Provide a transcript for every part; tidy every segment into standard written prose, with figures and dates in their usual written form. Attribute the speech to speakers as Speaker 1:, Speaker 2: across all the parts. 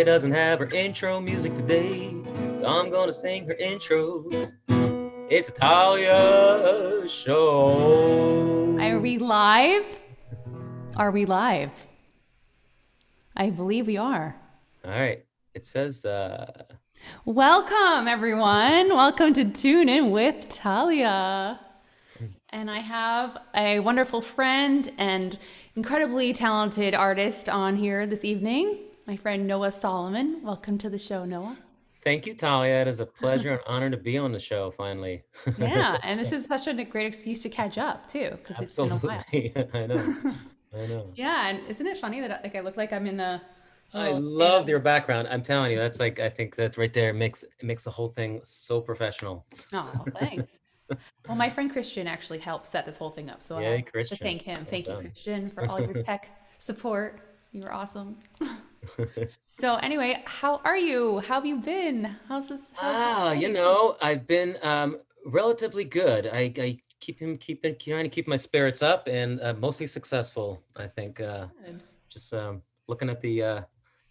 Speaker 1: doesn't have her intro music today, so I'm gonna sing her intro. It's a Talya show.
Speaker 2: Are we live? Are we live? I believe we are.
Speaker 1: All right. It says,
Speaker 2: Welcome, everyone. Welcome to Tune In with Talia. And I have a wonderful friend and incredibly talented artist on here this evening, my friend Noah Solomon. Welcome to the show, Noah.
Speaker 1: thank you, Talya. It is a pleasure and honor to be on the show finally.
Speaker 2: Yeah, and this is such a great excuse to catch up too, because it's been a while.
Speaker 1: Absolutely. I know. I know.
Speaker 2: Yeah, and isn't it funny that I look like I'm in a
Speaker 1: I
Speaker 2: little stand-up?
Speaker 1: love your background. I'm telling you, that's like, I think that right there makes the whole thing so professional.
Speaker 2: Oh, thanks. Well, my friend Christian actually helped set this whole thing up, so I
Speaker 1: Yay,
Speaker 2: have to
Speaker 1: Christian.
Speaker 2: thank him.
Speaker 1: Well
Speaker 2: Thank you,
Speaker 1: done.
Speaker 2: Christian, for all your tech support. You were awesome. So anyway, how are you? How have you been? How's this going?
Speaker 1: I've been relatively good. I keeping trying to keep my spirits up and mostly successful. I think
Speaker 2: Good.
Speaker 1: just looking at the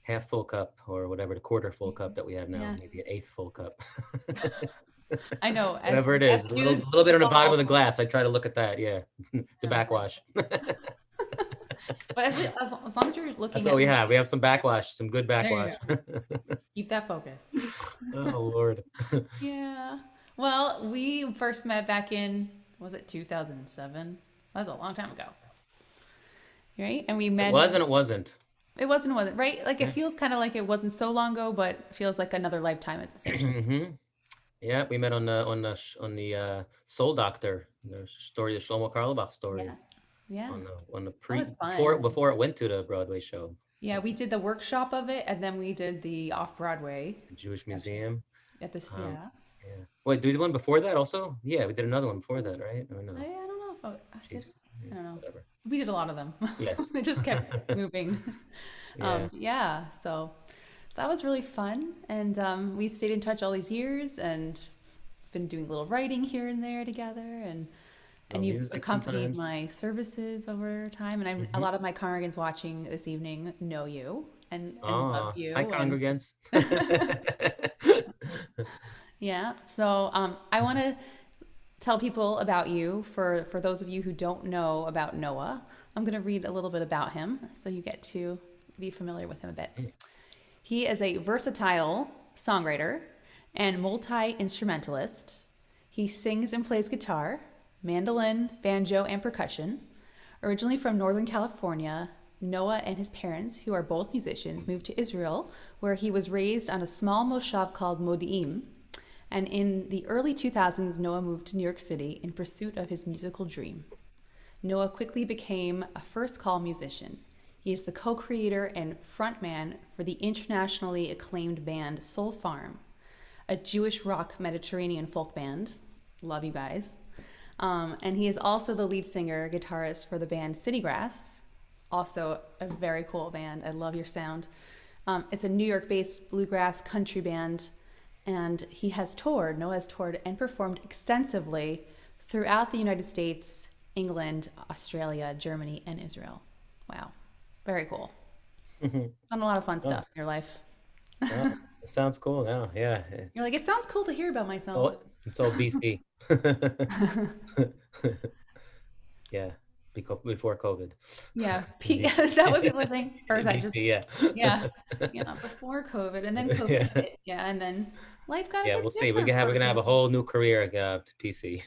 Speaker 1: half full cup or whatever the quarter full cup that we have now,
Speaker 2: Yeah,
Speaker 1: maybe an eighth full cup.
Speaker 2: I know.
Speaker 1: Whatever it
Speaker 2: As
Speaker 1: is, a
Speaker 2: soon as
Speaker 1: little bit on the bottom of
Speaker 2: fall,
Speaker 1: the glass. I try to look at that. Yeah, the
Speaker 2: yeah,
Speaker 1: backwash.
Speaker 2: but as long as you're
Speaker 1: That's
Speaker 2: looking
Speaker 1: what
Speaker 2: at
Speaker 1: we
Speaker 2: the,
Speaker 1: have. We have some backwash, some good
Speaker 2: there you
Speaker 1: backwash.
Speaker 2: go. Keep that focus.
Speaker 1: Oh Lord.
Speaker 2: Yeah. Well, we first met back in, was it 2007? That was a long time ago, right? And we
Speaker 1: It
Speaker 2: met.
Speaker 1: was and it wasn't.
Speaker 2: It wasn't, right? Like it
Speaker 1: Yeah.
Speaker 2: feels kind of like it wasn't so long ago, but feels like another lifetime at the same time.
Speaker 1: Hmm. Yeah, we met on the Soul Doctor, the story, the Shlomo Karloff story
Speaker 2: Yeah. Yeah.
Speaker 1: on the
Speaker 2: That
Speaker 1: pre
Speaker 2: was fun.
Speaker 1: before it went to the Broadway show.
Speaker 2: Yeah,
Speaker 1: That's
Speaker 2: we did the workshop of it and then we did the off Broadway
Speaker 1: the Jewish
Speaker 2: at,
Speaker 1: Museum.
Speaker 2: at this.
Speaker 1: Um,
Speaker 2: Yeah.
Speaker 1: yeah. Wait, did we do one before that also? Yeah, we did another one before that, right? Or
Speaker 2: I
Speaker 1: no?
Speaker 2: don't know if I did.
Speaker 1: Jeez. Yeah,
Speaker 2: I don't know.
Speaker 1: whatever.
Speaker 2: We did a lot of them.
Speaker 1: Yes.
Speaker 2: We just kept moving.
Speaker 1: Yeah.
Speaker 2: Yeah. So that was really fun. And we've stayed in touch all these years and been doing little writing here and there together.
Speaker 1: No
Speaker 2: And you've
Speaker 1: music
Speaker 2: accompanied
Speaker 1: sometimes.
Speaker 2: my services over time, and a
Speaker 1: Hmm.
Speaker 2: lot of my congregants watching this evening know you and love
Speaker 1: Hi,
Speaker 2: you. And
Speaker 1: congregants.
Speaker 2: yeah, so I want to tell people about you. For those of you who don't know about Noah, I'm going to read a little bit about him so you get to be familiar with him a bit. He is a versatile songwriter and multi instrumentalist. He sings and plays guitar, mandolin, banjo, and percussion. Originally from Northern California, Noah and his parents, who are both musicians, moved to Israel, where he was raised on a small moshav called Modi'im. And in the early 2000s, Noah moved to New York City in pursuit of his musical dream. Noah quickly became a first call musician. He is the co creator and frontman for the internationally acclaimed band Soul Farm, a Jewish rock Mediterranean folk band. Love you guys. And he is also the lead singer, guitarist for the band Citygrass, also a very cool band. I love your sound. It's a New York based bluegrass country band, and Noah has toured and performed extensively throughout the United States, England, Australia, Germany, and Israel. Wow. Very cool. Done a lot of fun
Speaker 1: Oh,
Speaker 2: stuff in your life.
Speaker 1: well, it sounds cool now. Yeah.
Speaker 2: You're like, it sounds cool to hear about myself.
Speaker 1: It's all BC. Yeah, before COVID.
Speaker 2: Yeah.
Speaker 1: BC.
Speaker 2: Is that what people think? Or is that just,
Speaker 1: BC, yeah.
Speaker 2: yeah. Yeah. Before COVID. And then COVID
Speaker 1: Yeah.
Speaker 2: hit. Yeah. And then life got a
Speaker 1: Yeah,
Speaker 2: bit
Speaker 1: we'll see.
Speaker 2: different
Speaker 1: We're
Speaker 2: for
Speaker 1: gonna have a
Speaker 2: people.
Speaker 1: whole new career PC.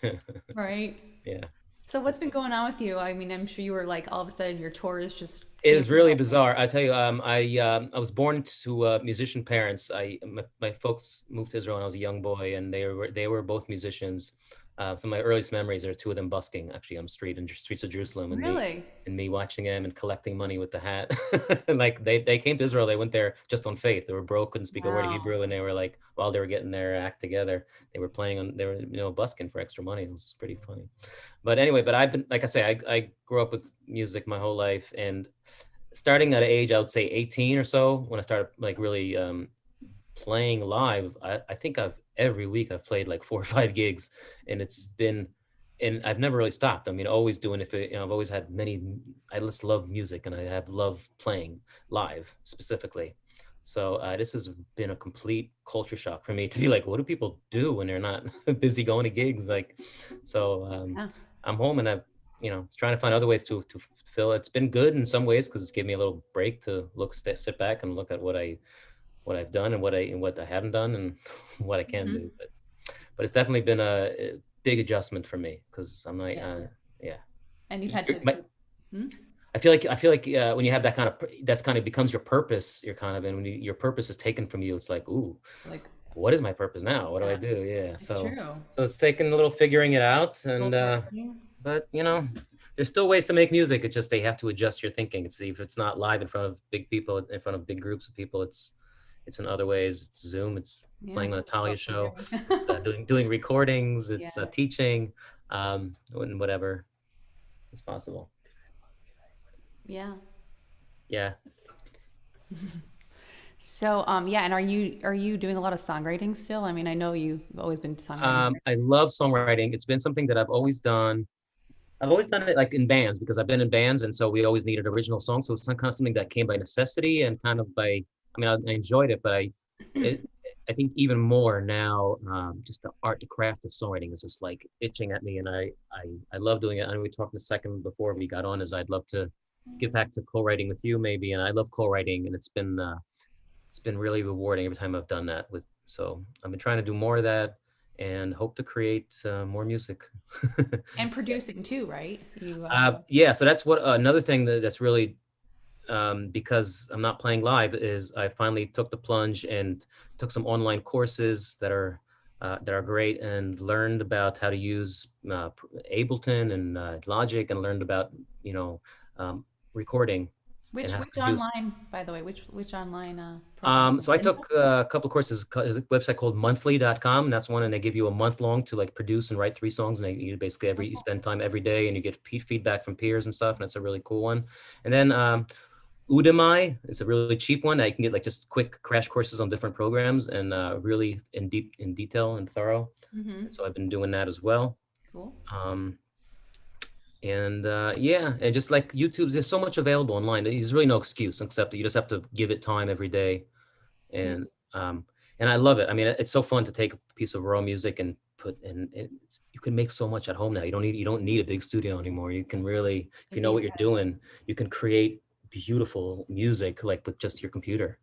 Speaker 2: Right.
Speaker 1: Yeah.
Speaker 2: So what's been going on with you? I mean, I'm sure you were like all of a sudden your tours just
Speaker 1: It
Speaker 2: came
Speaker 1: is
Speaker 2: and
Speaker 1: really
Speaker 2: went.
Speaker 1: bizarre. I tell you, I was born to musician parents. My folks moved to Israel when I was a young boy, and they were both musicians. Some of my earliest memories are two of them busking actually on the streets of Jerusalem,
Speaker 2: Really?
Speaker 1: and me watching them and collecting money with the hat. Like they came to Israel, they went there just on faith. They were broke, couldn't speak a word of
Speaker 2: Wow.
Speaker 1: Hebrew, and they were like, while they were getting their act together, they were busking for extra money. It was pretty funny. But anyway, but I've been, like I say, I grew up with music my whole life, and starting at age, I would say 18 or so, when I started like really playing live. I think every week I've played like 4 or 5 gigs, and and I've never really stopped. I mean, always doing I've always had I just love music, and I have love playing live specifically. So this has been a complete culture shock for me to be like, what do people do when they're not busy going to gigs? Like, so
Speaker 2: Yeah.
Speaker 1: I'm home and I've, trying to find other ways to fill. It's been good in some ways because it's given me a little break to sit back and look at what I've done and what I haven't done and what I can
Speaker 2: Mm-hmm.
Speaker 1: do. But it's definitely been a big adjustment for me because I'm like,
Speaker 2: Yeah.
Speaker 1: yeah.
Speaker 2: And you've had to. Hmm?
Speaker 1: I feel like when you have that that's kind of becomes your purpose. You're kind of, and when your purpose is taken from you, it's like, ooh,
Speaker 2: It's like,
Speaker 1: what is my purpose now? What do I
Speaker 2: yeah,
Speaker 1: do? Yeah.
Speaker 2: it's
Speaker 1: So,
Speaker 2: true.
Speaker 1: so it's taking a little figuring it out,
Speaker 2: Soul
Speaker 1: and
Speaker 2: searching.
Speaker 1: but there's still ways to make music. It's just they have to adjust your thinking. It's if it's not live in front of big people, in front of big groups of people. It's in other ways. It's Zoom. It's
Speaker 2: Yeah.
Speaker 1: playing on a Talya
Speaker 2: Well,
Speaker 1: show.
Speaker 2: figuring.
Speaker 1: It's doing recordings. It's
Speaker 2: Yeah.
Speaker 1: teaching, and whatever is possible.
Speaker 2: Yeah.
Speaker 1: Yeah.
Speaker 2: So, yeah, and are you doing a lot of songwriting still? I mean, I know you've always been songwriting.
Speaker 1: I love songwriting. It's been something that I've always done. I've always done it like in bands because I've been in bands, and so we always needed original songs. So it's kind of something that came by necessity and kind of by. I mean, I enjoyed it, but it, I think even more now, just the craft of songwriting is just like itching at me, and I love doing it. I know we talked a second before we got on, is I'd love to get back to co-writing with you maybe, and I love co-writing, and it's been really rewarding every time I've done that with. So I've been trying to do more of that and hope to create more music.
Speaker 2: And producing too, right? You
Speaker 1: Yeah, so that's what another thing that's really because I'm not playing live is I finally took the plunge and took some online courses that are great and learned about how to use Ableton and Logic and learned about you know um, recording and
Speaker 2: which
Speaker 1: how to
Speaker 2: which
Speaker 1: produce.
Speaker 2: online, by the way, which online program?
Speaker 1: So I took a couple of courses. There's a website called monthly.com, and that's one, and they give you a month long to like produce and write 3 songs, and you basically you spend time every day, and you get feedback from peers and stuff, and that's a really cool one. And then Udemy is a really cheap one that you can get like just quick crash courses on different programs and really in detail and thorough.
Speaker 2: Mm-hmm.
Speaker 1: So I've been doing that as well.
Speaker 2: Cool.
Speaker 1: Um, and yeah, and just like YouTube, there's so much available online. There's really no excuse except that you just have to give it time every day
Speaker 2: Yeah.
Speaker 1: and um I love it. I mean, it's so fun to take a piece of raw music and you can make so much at home now. You don't need a big studio anymore. You can really, if
Speaker 2: Can
Speaker 1: you know
Speaker 2: be
Speaker 1: what you're doing, you can create beautiful music like with just your computer.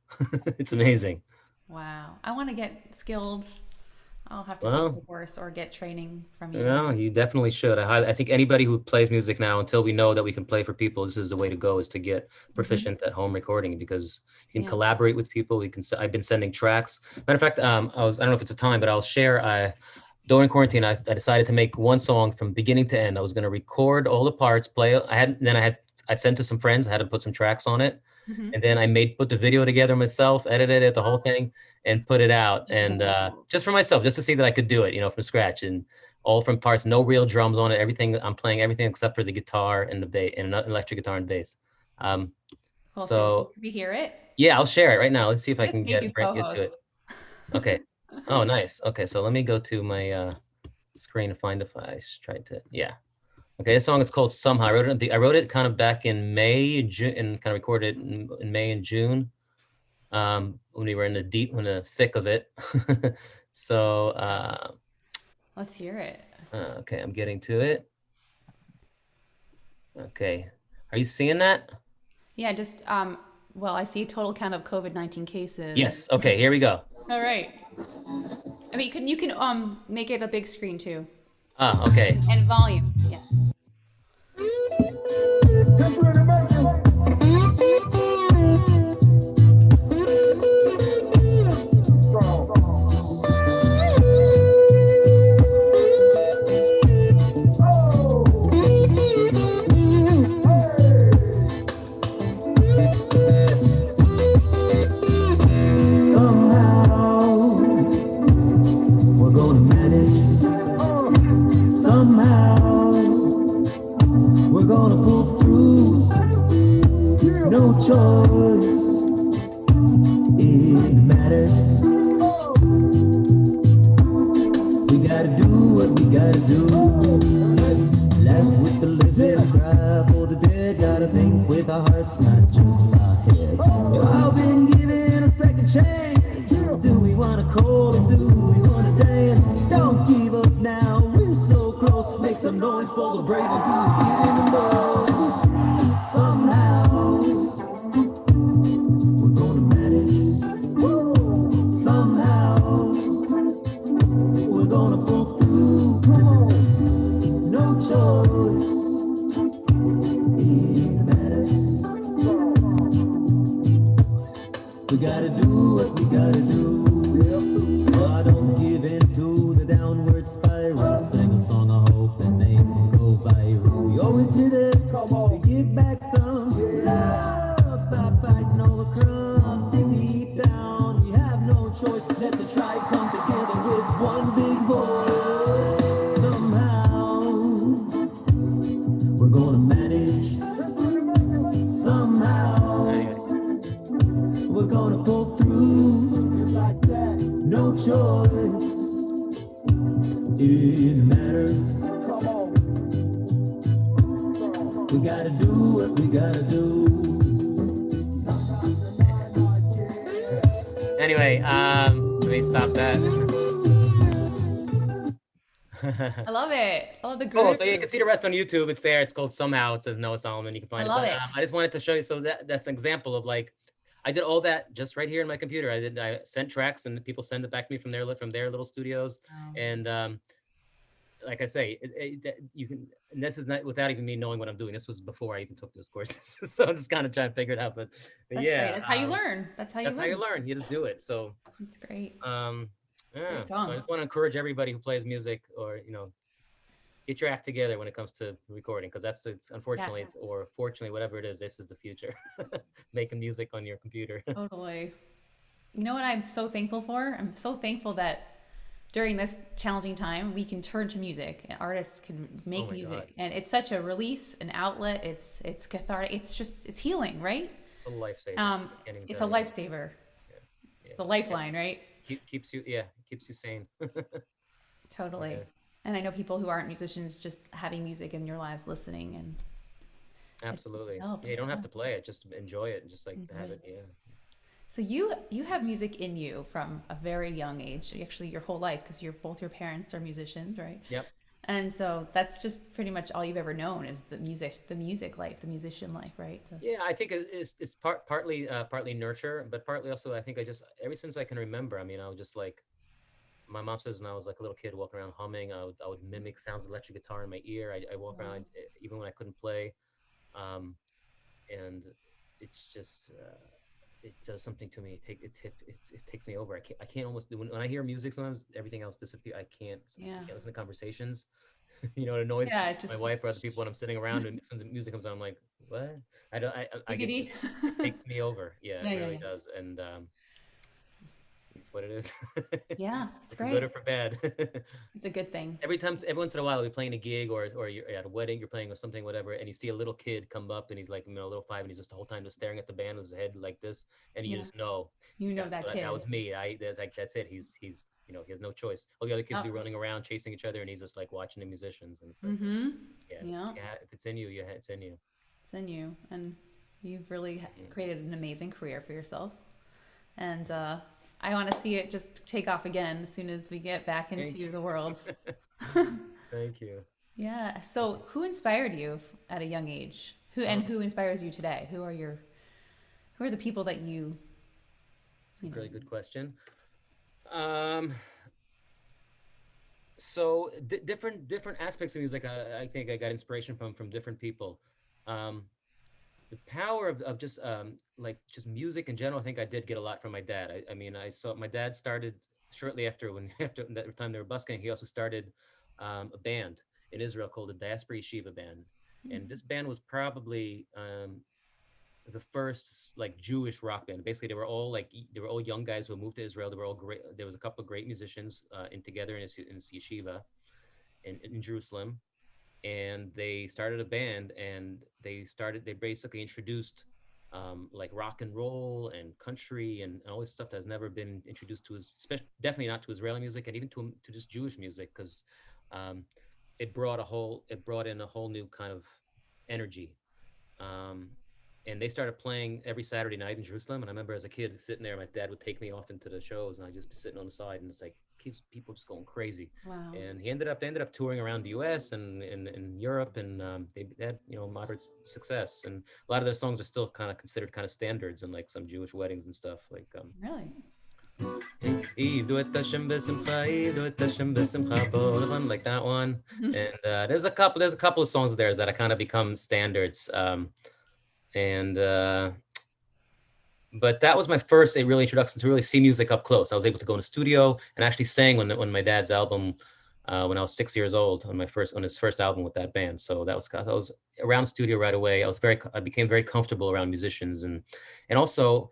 Speaker 1: It's amazing.
Speaker 2: Wow. I want to get skilled. I'll have to take a
Speaker 1: Well,
Speaker 2: course or get training from you.
Speaker 1: you definitely should. I think anybody who plays music now, until we know that we can play for people, this is the way to go, is to get
Speaker 2: Hmm.
Speaker 1: proficient at home recording because you can
Speaker 2: Yeah.
Speaker 1: collaborate with people. I've been sending tracks. Matter of fact, I don't know if it's a time, but I'll share. During quarantine, I decided to make one song from beginning to end. I was going to record all the parts, play. I sent to some friends. I had to put some tracks on it,
Speaker 2: Hmm.
Speaker 1: and then put the video together myself, edited it, the whole thing, and put it out. And just for myself, just to see that I could do it, from scratch and all from parts, no real drums on it. Everything I'm playing, everything except for the guitar and the bass and an electric guitar and bass. Um,
Speaker 2: Cool. So
Speaker 1: so
Speaker 2: can we hear it?
Speaker 1: yeah, I'll share it right now. Let's see if
Speaker 2: I
Speaker 1: I
Speaker 2: just
Speaker 1: can
Speaker 2: made you
Speaker 1: get to it.
Speaker 2: co-host.
Speaker 1: Okay. Oh, nice. Okay, so let me go to my screen to find if I tried to. Yeah. Okay, this song is called Somehow. I wrote it kind of back in May, June, and kind of recorded it in May and June, when we were in the thick of it. So,
Speaker 2: Let's hear it.
Speaker 1: okay, I'm getting to it. Okay, are you seeing that?
Speaker 2: Yeah, just well, I see a total count of COVID-19 cases.
Speaker 1: Yes. Okay, here we go.
Speaker 2: All right. I mean, you can make it a big screen too,
Speaker 1: Okay.
Speaker 2: and volume. Yeah.
Speaker 3: Somehow we're gonna manage. Somehow we're gonna pull through. No choice, it matters. We gotta do what we gotta do. Laugh with the living, cry for the dead. Gotta think with our hearts, not just our head. I've been given a second Do we wanna crawl or do we wanna dance? Don't give up now, we're so close. Make some noise for the brave and to get in the mud. Somehow we're gonna manage. Somehow we're gonna pull through. Come on, no choice. It matters. We gotta do what we gotta do. Oh, I don't give in to the downward spiral. Sing a song of hope and make it go viral. We owe it to them. Come on, we give back some love. Stop fighting over crumbs. Dig deep down. We have no choice. Let the tribe come together with one big voice. Somehow we're gonna manage. Somehow we're gonna pull through. It's like that. No choice. It matters. Come on. We gotta do what we gotta do.
Speaker 1: Anyway, let me stop that.
Speaker 2: I love it. I love the
Speaker 1: Cool.
Speaker 2: groove.
Speaker 1: So you can see the rest on YouTube. It's there. It's called Somehow. It says Noah Solomon. You can
Speaker 2: I
Speaker 1: find it.
Speaker 2: love
Speaker 1: But
Speaker 2: it.
Speaker 1: I just wanted to show you. So that's an example of like, I did all that just right here in my computer. I sent tracks and people send it back to me from their little studios.
Speaker 2: Wow.
Speaker 1: And like I say, you can. And this is not without even me knowing what I'm doing. This was before I even took those courses. So I'm just kind of trying to figure it out. But
Speaker 2: That's
Speaker 1: yeah,
Speaker 2: great. That's how you learn. That's how you
Speaker 1: that's how
Speaker 2: learn.
Speaker 1: you learn. You just do it. So
Speaker 2: It's great.
Speaker 1: yeah.
Speaker 2: Great
Speaker 1: So I
Speaker 2: song.
Speaker 1: just want to encourage everybody who plays music or get your act together when it comes to recording, because unfortunately
Speaker 2: Yes.
Speaker 1: or fortunately, whatever it is, this is the future. Making music on your computer.
Speaker 2: Totally. You know what I'm so thankful for? I'm so thankful that during this challenging time, we can turn to music and artists can
Speaker 1: Oh
Speaker 2: make
Speaker 1: my God.
Speaker 2: music. And it's such a release, an outlet. It's cathartic. It's healing, right?
Speaker 1: It's a lifesaver. Can't even
Speaker 2: It's a
Speaker 1: tell you.
Speaker 2: lifesaver.
Speaker 1: Yeah.
Speaker 2: It's the lifeline, right?
Speaker 1: Keeps you keeps you sane.
Speaker 2: Totally.
Speaker 1: Yeah,
Speaker 2: And I know people who aren't musicians just having music in your lives, listening, and it
Speaker 1: absolutely.
Speaker 2: helps.
Speaker 1: Yeah, you don't have
Speaker 2: Yeah.
Speaker 1: to play it, just enjoy it and just like
Speaker 2: Enjoy
Speaker 1: have
Speaker 2: it.
Speaker 1: it. Yeah.
Speaker 2: So you have music in you from a very young age, actually your whole life, because your parents are musicians, right?
Speaker 1: Yep.
Speaker 2: And so that's just pretty much all you've ever known is the music life, the musician life, right?
Speaker 1: Yeah, I think it's partly nurture, but partly also I think I just ever since I can remember. I mean, I was just like my mom says when I was like a little kid walking around humming, I would mimic sounds of electric guitar in my ear. I walk
Speaker 2: Wow.
Speaker 1: around even when I couldn't play, um, and it's just it does something to me. It takes me over. I can't almost when I hear music sometimes everything else disappears. I
Speaker 2: Yeah.
Speaker 1: can't listen to conversations. It annoys
Speaker 2: Yeah, it
Speaker 1: my
Speaker 2: just
Speaker 1: wife or other people when I'm sitting around and as soon as the music comes on, I'm like, what? I don't. I get
Speaker 2: giggity.
Speaker 1: it takes me over. Yeah,
Speaker 2: Yeah,
Speaker 1: it
Speaker 2: yeah,
Speaker 1: really
Speaker 2: yeah.
Speaker 1: does, and it's what it is.
Speaker 2: Yeah, it's
Speaker 1: For good
Speaker 2: great.
Speaker 1: or for bad.
Speaker 2: It's a good thing.
Speaker 1: Every once in a while, you're playing a gig or you're at a wedding, you're playing or something, whatever, and you see a little kid come up and he's like, a little five, and he's just the whole time just staring at the band with his head like this, and you
Speaker 2: Yeah.
Speaker 1: just know
Speaker 2: You know that
Speaker 1: that
Speaker 2: kid.
Speaker 1: was me. That's it. He's he has no choice. All the other kids
Speaker 2: Yep.
Speaker 1: be running around chasing each other, and he's just like watching the musicians, and it's like,
Speaker 2: Mm-hmm.
Speaker 1: yeah,
Speaker 2: Yeah.
Speaker 1: if it's in you, yeah, it's in you.
Speaker 2: It's in you. And you've really
Speaker 1: Mhm.
Speaker 2: created an amazing career for yourself. And I want to see it just take off again as soon as we get back
Speaker 1: Thank
Speaker 2: into
Speaker 1: you.
Speaker 2: the world.
Speaker 1: Thank you.
Speaker 2: Yeah. So, who inspired you at a young age?
Speaker 1: Oh,
Speaker 2: Who inspires you today? Who are the people that
Speaker 1: it's a
Speaker 2: you know?
Speaker 1: really good question. Um, so different aspects of music, I think I got inspiration from different people. Um, the power of just like just music in general, I think I did get a lot from my dad. I mean, I saw my dad started shortly after after that time they were busking. He also started a band in Israel called the Diaspora Yeshiva Band, and this band was probably the first like Jewish rock band. Basically, they were all young guys who moved to Israel. They were all great. There was a couple of great musicians in together in this yeshiva in Jerusalem, and they started a band, and they basically introduced like rock and roll and country and all this stuff that has never been introduced to us, especially definitely not to Israeli music and even to just Jewish music, because um, it brought in a whole new kind of energy, um, and they started playing every Saturday night in Jerusalem. And I remember as a kid sitting there, my dad would take me off into the shows, and I'd just be sitting on the side, and it's like people just going crazy.
Speaker 2: Wow.
Speaker 1: And they ended up touring around the U.S. and Europe, and they had moderate success. And a lot of their songs are still kind of considered kind of standards in like some Jewish weddings and stuff. Like
Speaker 2: Really?
Speaker 1: like that one. And there's a couple of songs of theirs that I kind of become standards. And But that was my first really introduction to really see music up close. I was able to go in the studio and actually sang when my dad's album when I was 6 years old on his first album with that band. So that was around the studio right away. I became very comfortable around musicians, and also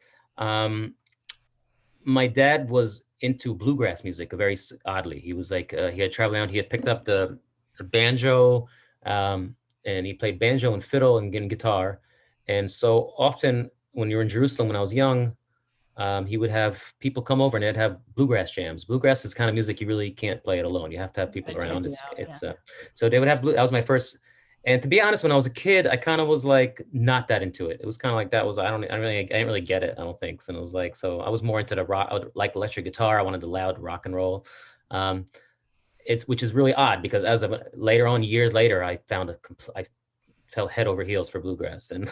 Speaker 1: my dad was into bluegrass music very oddly. He was like he had traveled around. He had picked up the banjo, and he played banjo and fiddle and guitar. And so often when you were in Jerusalem when I was young, he would have people come over and they'd have bluegrass jams. Bluegrass is kind of music you really can't play it alone. You have to have people around. So they would have that was my first. And to be honest, when I was a kid, I kind of was like not that into it. It was kind of like I didn't really get it. I don't think. So it was like, so I was more into the rock, like electric guitar. I wanted the loud rock and roll. Which is really odd because years later, I fell head over heels for bluegrass and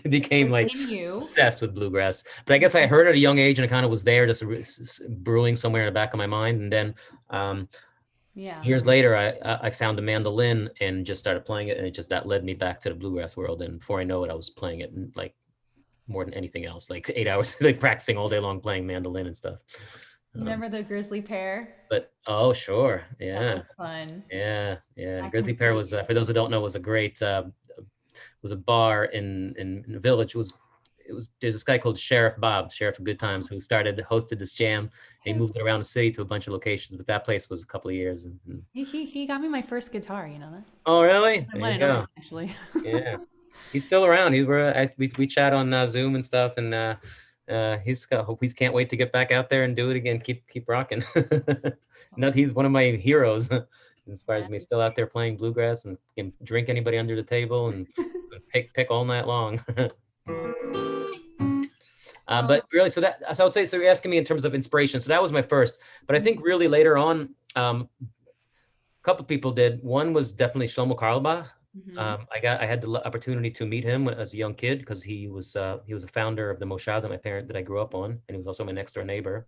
Speaker 1: became like obsessed with bluegrass. But I guess I heard it at a young age and it kind of was there, just brewing somewhere in the back of my mind. And then years later, I found a mandolin and just started playing it, and that led me back to the bluegrass world. And before I know it, I was playing it like more than anything else, like 8 hours, like practicing all day long playing mandolin and stuff.
Speaker 2: Remember the Grizzly Pear?
Speaker 1: But oh, sure, yeah,
Speaker 2: that was fun.
Speaker 1: Yeah. Grizzly Pear was, for those who don't know, was a great. Was a bar in the village. There's this guy called Sheriff of Good Times, who hosted this jam. He moved it around the city to a bunch of locations, but that place was a couple of years. And
Speaker 2: he got me my first guitar, you know that?
Speaker 1: Oh, really?
Speaker 2: There you go. Actually.
Speaker 1: Yeah, he's still around. We chat on Zoom and stuff, and he can't wait to get back out there and do it again. Keep rocking. No, he's one of my heroes. Inspires me, still out there playing bluegrass and can drink anybody under the table and pick all night long. But really, so I would say, so you're asking me in terms of inspiration. So that was my first, but I think really later on, a couple of people did. One was definitely Shlomo Carlebach. I had the opportunity to meet him as a young kid because he was a founder of the moshav that I grew up on, and he was also my next door neighbor.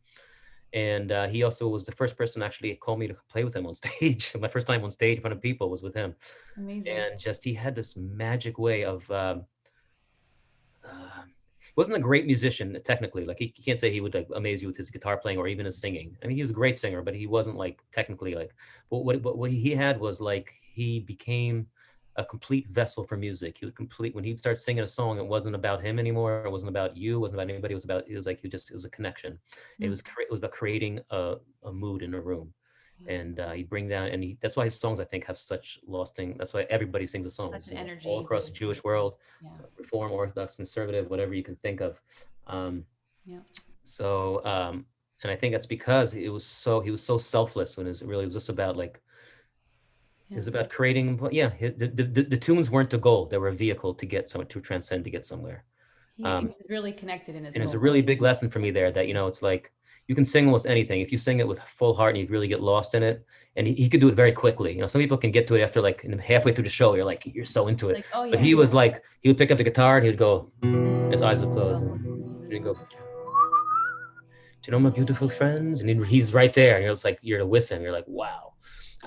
Speaker 1: And he also was the first person actually called me to play with him on stage. My first time on stage in front of people was with him.
Speaker 2: Amazing.
Speaker 1: And he had this magic way of, he wasn't a great musician technically. Like he can't say he would like amaze you with his guitar playing or even his singing. I mean, he was a great singer, but he wasn't like technically like, but what he had was like, he became a complete vessel for music. When he'd start singing a song, it wasn't about him anymore. It wasn't about you. It wasn't about anybody. It was a connection. Mm-hmm. It was about creating a mood in a room. And he'd bring down, and that's why his songs, I think, have such lasting. That's why everybody sings a song.
Speaker 2: Such an energy.
Speaker 1: All across the Jewish world, Reform, Orthodox, Conservative, whatever you can think of. So, and I think that's because he was so selfless when it was just about like, it was about creating, the tunes weren't the goal. They were a vehicle to get somewhere, to transcend, to get somewhere.
Speaker 2: He was really connected in his soul.
Speaker 1: And it's a really big lesson for me there that, it's like, you can sing almost anything. If you sing it with full heart and you really get lost in it, and he could do it very quickly. Some people can get to it after like halfway through the show, you're so into it. Like, but he was like, he would pick up the guitar and he would go, his eyes would close and he'd go, "Do you know my beautiful friends?" And he's right there. And it's like, you're with him. You're like, wow.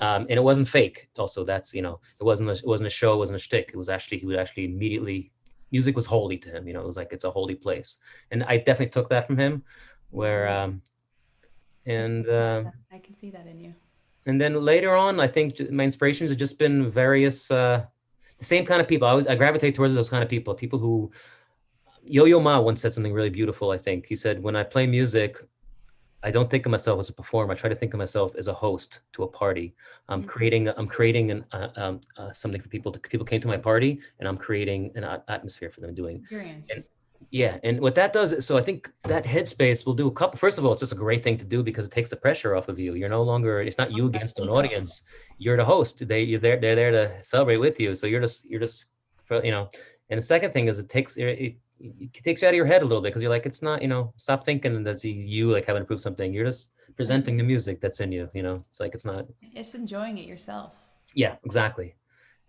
Speaker 1: And it wasn't fake. Also, that's, it wasn't a show, it wasn't a shtick. It was actually, he would actually immediately, music was holy to him. It was like, it's a holy place. And I definitely took that from him, where,
Speaker 2: I can see that in you.
Speaker 1: And then later on, I think my inspirations have just been various, the same kind of people. I gravitate towards those kind of people who, Yo-Yo Ma once said something really beautiful, I think. He said, when I play music, I don't think of myself as a performer. I try to think of myself as a host to a party. I'm creating something for people. People came to my party, and I'm creating an atmosphere for them doing. And what that does is, so I think that headspace will do a couple. First of all, it's just a great thing to do because it takes the pressure off of you. You're no longer. It's not you against an audience. You're the host. They're there to celebrate with you. So you're just. And the second thing is, it it takes you out of your head a little bit because you're like, it's not, stop thinking that you like haven't improved something. You're just presenting the music that's in you. It's like it's not.
Speaker 2: Just enjoying it yourself.
Speaker 1: Yeah, exactly.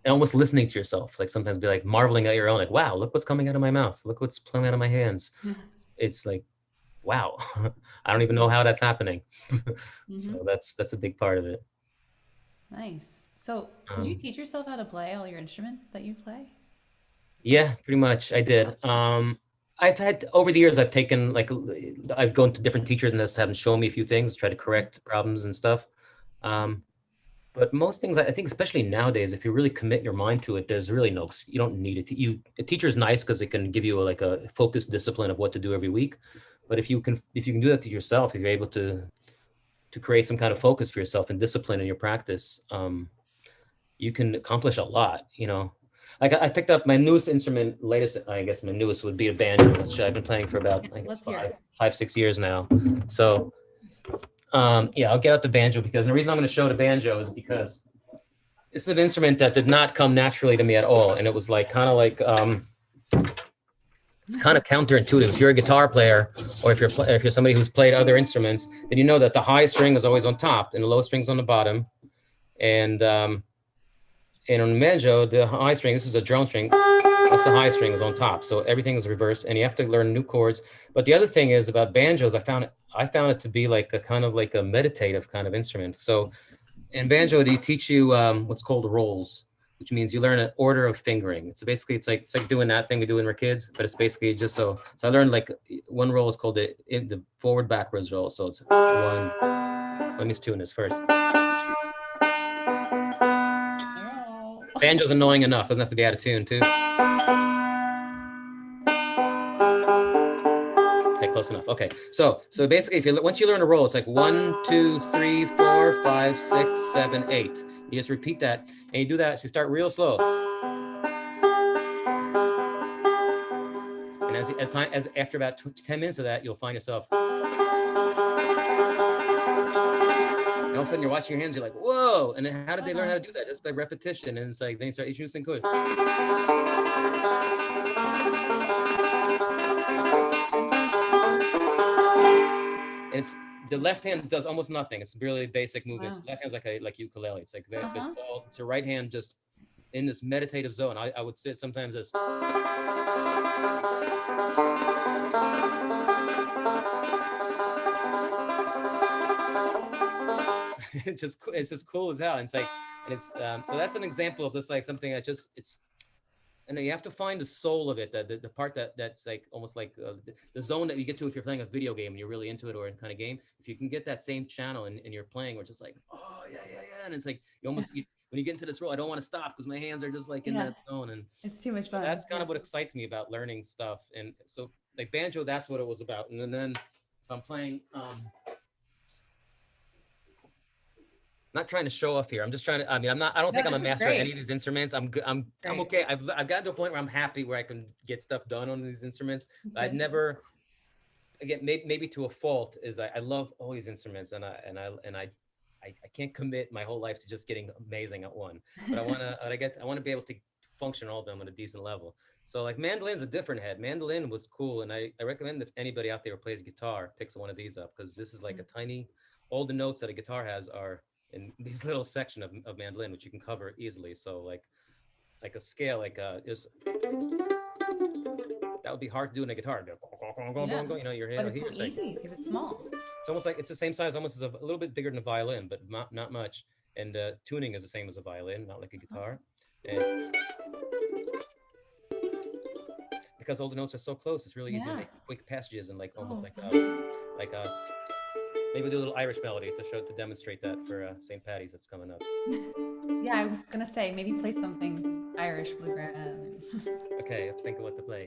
Speaker 1: And almost listening to yourself, like sometimes be like marveling at your own, like, wow, look what's coming out of my mouth, look what's coming out of my hands. It's like, wow, I don't even know how that's happening. So that's a big part of it.
Speaker 2: Nice. So, did you teach yourself how to play all your instruments that you play?
Speaker 1: Yeah, pretty much I did. I've had over the years, I've taken like I've gone to different teachers and just have them show me a few things, try to correct problems and stuff. Um, but most things, I think, especially nowadays, if you really commit your mind to it, there's really you don't need it. A teacher is nice because it can give you like a focused discipline of what to do every week. But if you can do that to yourself, if you're able to create some kind of focus for yourself and discipline in your practice, you can accomplish a lot. Like I picked up my newest instrument, latest, I guess my newest would be a banjo, which I've been playing for about, I guess,
Speaker 2: Let's hear it.
Speaker 1: 6 years now. So, yeah, I'll get out the banjo because the reason I'm going to show the banjo is because this is an instrument that did not come naturally to me at all. And it was like, kind of like, it's kind of counterintuitive. If you're a guitar player, or if you're somebody who's played other instruments, then you know that the high string is always on top and the low string's on the bottom. And on the banjo, the high string, this is a drone string, that's the high string is on top. So everything is reversed and you have to learn new chords. But the other thing is about banjos, I found it to be like a kind of like a meditative kind of instrument. So in banjo, they teach you what's called rolls, which means you learn an order of fingering. It's like doing that thing we do when we're kids, but it's basically just so I learned like one roll is called the forward backwards roll. So it's one. Let me tune this first. Banjo's annoying enough. Doesn't have to be out of tune too. Okay, close enough. Okay, so basically, once you learn a roll, it's like 1, 2, 3, 4, 5, 6, 7, 8. You just repeat that, and you do that. So you start real slow, and as after about 10 minutes of that, you'll find yourself. And all of a sudden, you're watching your hands. You're like, whoa! And then how did they learn how to do that? Just by repetition. And it's like then you start introducing chords. And it's the left hand does almost nothing. It's really basic movements.
Speaker 2: Wow.
Speaker 1: Left hand's like ukulele. It's like it's a right hand just in this meditative zone. I would sit sometimes as. It's just cool as hell. And it's like, and it's so that's an example of just like something that just and then you have to find the soul of it, the part that's like almost like the zone that you get to if you're playing a video game and you're really into it or in kind of game. If you can get that same channel and you're playing, where it's just like, oh yeah, and it's like you almost when you get into this role, I don't want to stop because my hands are just like in that zone, and
Speaker 2: it's too much fun.
Speaker 1: That's kind of what excites me about learning stuff. And so like banjo, that's what it was about. And then if I'm playing. Not trying to show off here. I'm just trying to. I mean, I'm not. I don't think I'm a master of any of these instruments. I'm good. I'm okay. I've gotten to a point where I'm happy where I can get stuff done on these instruments. I've never. Again, maybe to a fault is I love all these instruments and I can't commit my whole life to just getting amazing at one. But I want to be able to function all of them at a decent level. So like mandolin's a different head. Mandolin was cool, and I recommend if anybody out there who plays guitar picks one of these up because this is like a tiny. All the notes that a guitar has are in these little section of mandolin, which you can cover easily. So like a scale, like is that would be hard to do in a guitar. You know, your hand.
Speaker 2: But it's so easy because it's small.
Speaker 1: It's almost like it's the same size, almost as a little bit bigger than a violin, but not much. And tuning is the same as a violin, not like a guitar. And because all the notes are so close, it's really easy to make quick passages and like almost maybe do a little Irish melody to demonstrate that for St. Patty's that's coming up.
Speaker 2: Yeah, I was gonna say maybe play something Irish bluegrass.
Speaker 1: Okay, let's think of what to play.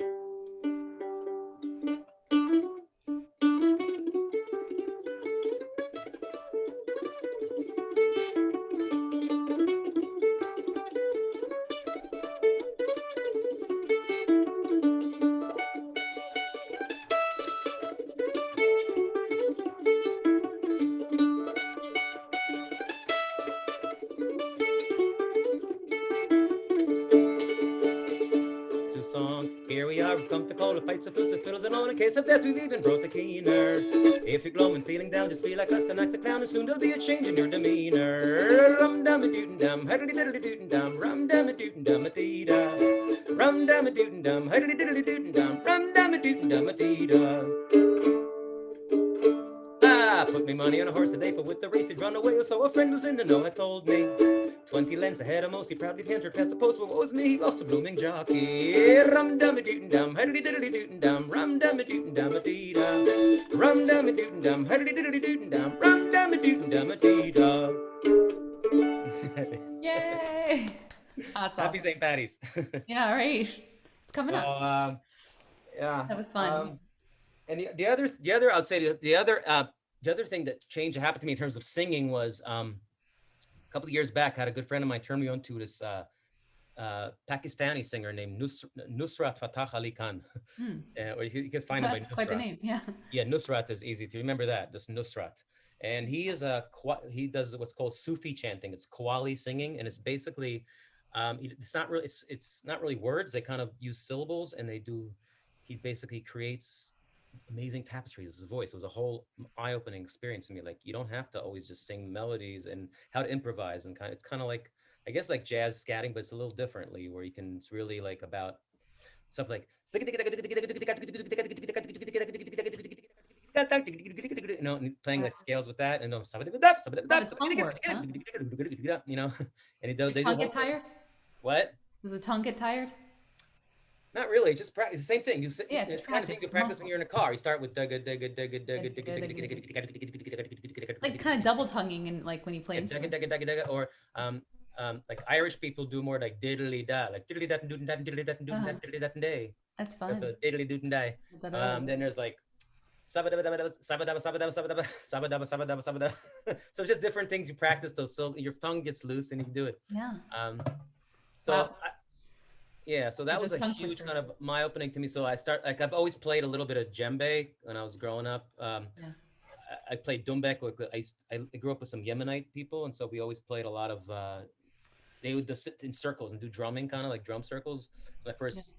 Speaker 1: Here we are bar, we've come to call with pipes and flutes and fiddles, and on in case of death, we've even brought the keener. If you're glowing, feeling down, just be like us and act the clown, and soon there'll be a change in your demeanor. Rum dum a dootin' dum, hiddly diddly dootin' dum, rum dum a dootin' dum a dee da. Rum dum a dootin' dum, hiddly diddly dootin' dum, rum dum a dootin' dum a dee da. Put me money on a horse a day, but with the race he'd run away. So a friend who's in the know had told me 20 lengths ahead of most, he proudly cantered past the post. But what was me, he lost a blooming jockey. Rum dum a dootin' dum, hiddly diddly dootin' dum, rum dum a dootin' dum a dee da. Rum dum a dootin' dum, hiddly diddly dootin' dum, rum dum a dootin' dum a dee da.
Speaker 2: Yay! That's
Speaker 1: Happy
Speaker 2: awesome.
Speaker 1: St. Patty's.
Speaker 2: Yeah, right. It's coming
Speaker 1: So
Speaker 2: up.
Speaker 1: yeah.
Speaker 2: That was fun.
Speaker 1: And the other I'd say the other thing that changed happened to me in terms of singing was a couple of years back. I had a good friend of mine turn me on to this Pakistani singer named Nusrat Fatah Ali Khan.
Speaker 2: Hmm.
Speaker 1: Or you can find him by
Speaker 2: That's quite the
Speaker 1: Nusrat.
Speaker 2: name. Yeah.
Speaker 1: Yeah, Nusrat is easy to remember. That just Nusrat, and he does what's called Sufi chanting. It's Qawwali singing, and it's basically it's not really words. They kind of use syllables, and he basically creates amazing tapestries. His voice, it was a whole eye-opening experience to me. Like, you don't have to always just sing melodies, and how to improvise, and it's kind of like, I guess, like jazz scatting, but it's a little differently, where it's really like about stuff like playing like scales with that, and
Speaker 2: How does tongue work, huh?
Speaker 1: and
Speaker 2: Does your
Speaker 1: they do a
Speaker 2: tongue
Speaker 1: whole
Speaker 2: get tired?
Speaker 1: what?
Speaker 2: Does the tongue get tired?
Speaker 1: Not really, just practice. The same thing.
Speaker 2: Yeah,
Speaker 1: It's
Speaker 2: just
Speaker 1: the kind of thing
Speaker 2: practice.
Speaker 1: you
Speaker 2: It's a
Speaker 1: practice when
Speaker 2: muscle.
Speaker 1: you're in a car. You start with dugga dugga dugga dugga
Speaker 2: Good,
Speaker 1: dugga
Speaker 2: good,
Speaker 1: dugga
Speaker 2: good, good. It's like kind of
Speaker 1: dugga
Speaker 2: double tonguing and like when you play
Speaker 1: dugga
Speaker 2: instruments.
Speaker 1: dugga dugga dugga, or like Irish people do more like diddly da, like diddly dat and doodin dat and diddly dat and doodin dat
Speaker 2: Uh-huh.
Speaker 1: and diddly dat and day.
Speaker 2: That's
Speaker 1: So
Speaker 2: fun.
Speaker 1: diddly doodin die. Then there's like sabadaba sabadaba sabadaba sabadaba sabadaba sabadaba sabadaba. So just different things you practice those, so your tongue gets loose and you can do it.
Speaker 2: Yeah.
Speaker 1: Um,
Speaker 2: Wow.
Speaker 1: so yeah, so
Speaker 2: You're
Speaker 1: that was
Speaker 2: good
Speaker 1: a
Speaker 2: tongue
Speaker 1: huge kind
Speaker 2: twisters.
Speaker 1: of my opening to me. So I've always played a little bit of djembe when I was growing up.
Speaker 2: Yes.
Speaker 1: I played dumbek. I grew up with some Yemenite people, and so we always played a lot of. They would just sit in circles and do drumming, kind of like drum circles. So my
Speaker 2: Yeah.
Speaker 1: first,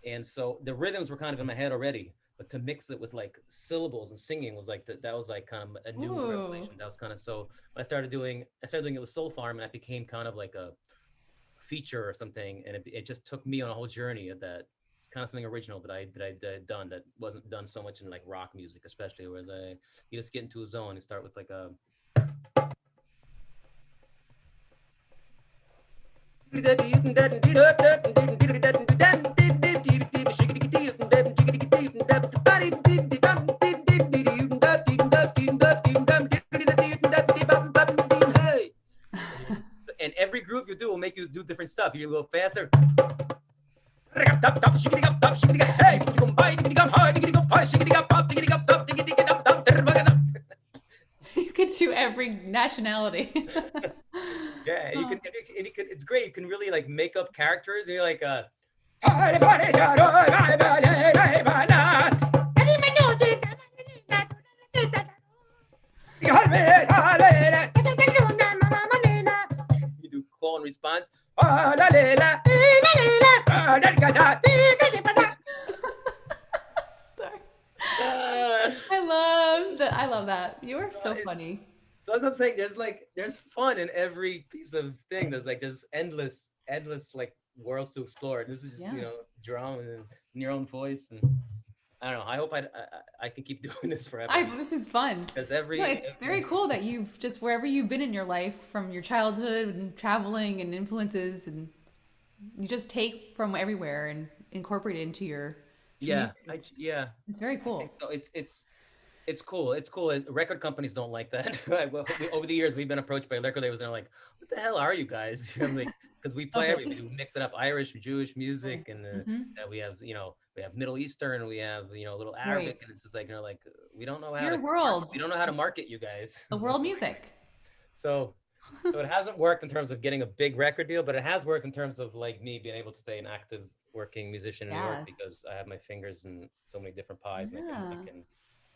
Speaker 1: and so the rhythms were kind of in my head already, but to mix it with like syllables and singing was like that was like kind of a new
Speaker 2: Ooh.
Speaker 1: revelation. That was kind of, so I started doing it with Soul Farm, and that became kind of like a feature or something, and it just took me on a whole journey of that. It's kind of something original that I'd done that wasn't done so much in like rock music, especially, whereas you just get into a zone and start with like a and every group you do will make you do different stuff. You go faster.
Speaker 2: You could do every nationality.
Speaker 1: Yeah, and
Speaker 2: Oh.
Speaker 1: it's great. You can really like make up characters, and you're like, you do call and response.
Speaker 2: Sorry.
Speaker 1: Uh,
Speaker 2: I love that. You are so
Speaker 1: it's,
Speaker 2: funny.
Speaker 1: so as I'm saying, there's fun in every piece of thing. There's endless like worlds to explore. This is just
Speaker 2: Yeah.
Speaker 1: drum and in your own voice, and I don't know. I hope I can keep doing this forever,
Speaker 2: This is fun.
Speaker 1: because
Speaker 2: No, it's very cool that you've just wherever you've been in your life, from your childhood and traveling and influences, and you just take from everywhere and incorporate it into your
Speaker 1: yeah,
Speaker 2: music. It's very
Speaker 1: I think
Speaker 2: cool.
Speaker 1: so. It's cool. It's cool. Record companies don't like that. Over the years, we've been approached by record labels, and they're like, "What the hell are you guys?" I'm like, because we
Speaker 2: Oh,
Speaker 1: play
Speaker 2: really?
Speaker 1: everything. We mix it up: Irish, Jewish
Speaker 2: Oh.
Speaker 1: music, and
Speaker 2: Hmm.
Speaker 1: we have Middle Eastern, we have a little
Speaker 2: Right.
Speaker 1: Arabic, and it's just like, we don't know how
Speaker 2: Your
Speaker 1: to
Speaker 2: world,
Speaker 1: we don't know how to market you guys.
Speaker 2: the world music.
Speaker 1: So so it hasn't worked in terms of getting a big record deal, but it has worked in terms of like me being able to stay an active working musician in New York,
Speaker 2: Yes.
Speaker 1: because I have my fingers in so many different pies, and
Speaker 2: Yeah.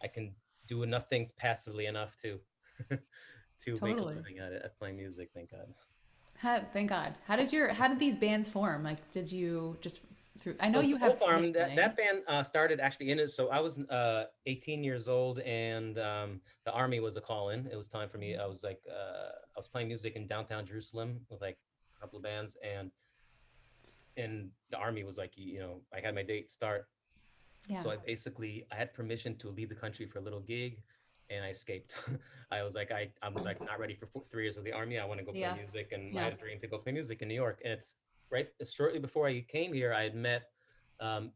Speaker 1: I can do enough things passively enough to to make a
Speaker 2: Totally.
Speaker 1: living at playing music. Thank God.
Speaker 2: Thank God. How did these bands form? Like, did you just through? I know
Speaker 1: So
Speaker 2: you
Speaker 1: Soul
Speaker 2: have
Speaker 1: Farm, that
Speaker 2: family.
Speaker 1: band started actually in it. So I was 18 years old, and the army was a call-in. It was time for me. I was like, I was playing music in downtown Jerusalem with like a couple of bands, and the army was like, I had my date start.
Speaker 2: Yeah.
Speaker 1: So I had permission to leave the country for a little gig, and I escaped. I was like not ready for 3 years of the army. I want to go play
Speaker 2: Yeah.
Speaker 1: music, and I
Speaker 2: Yeah.
Speaker 1: had a dream to go play music in New York. And it's right shortly before I came here, I had met um,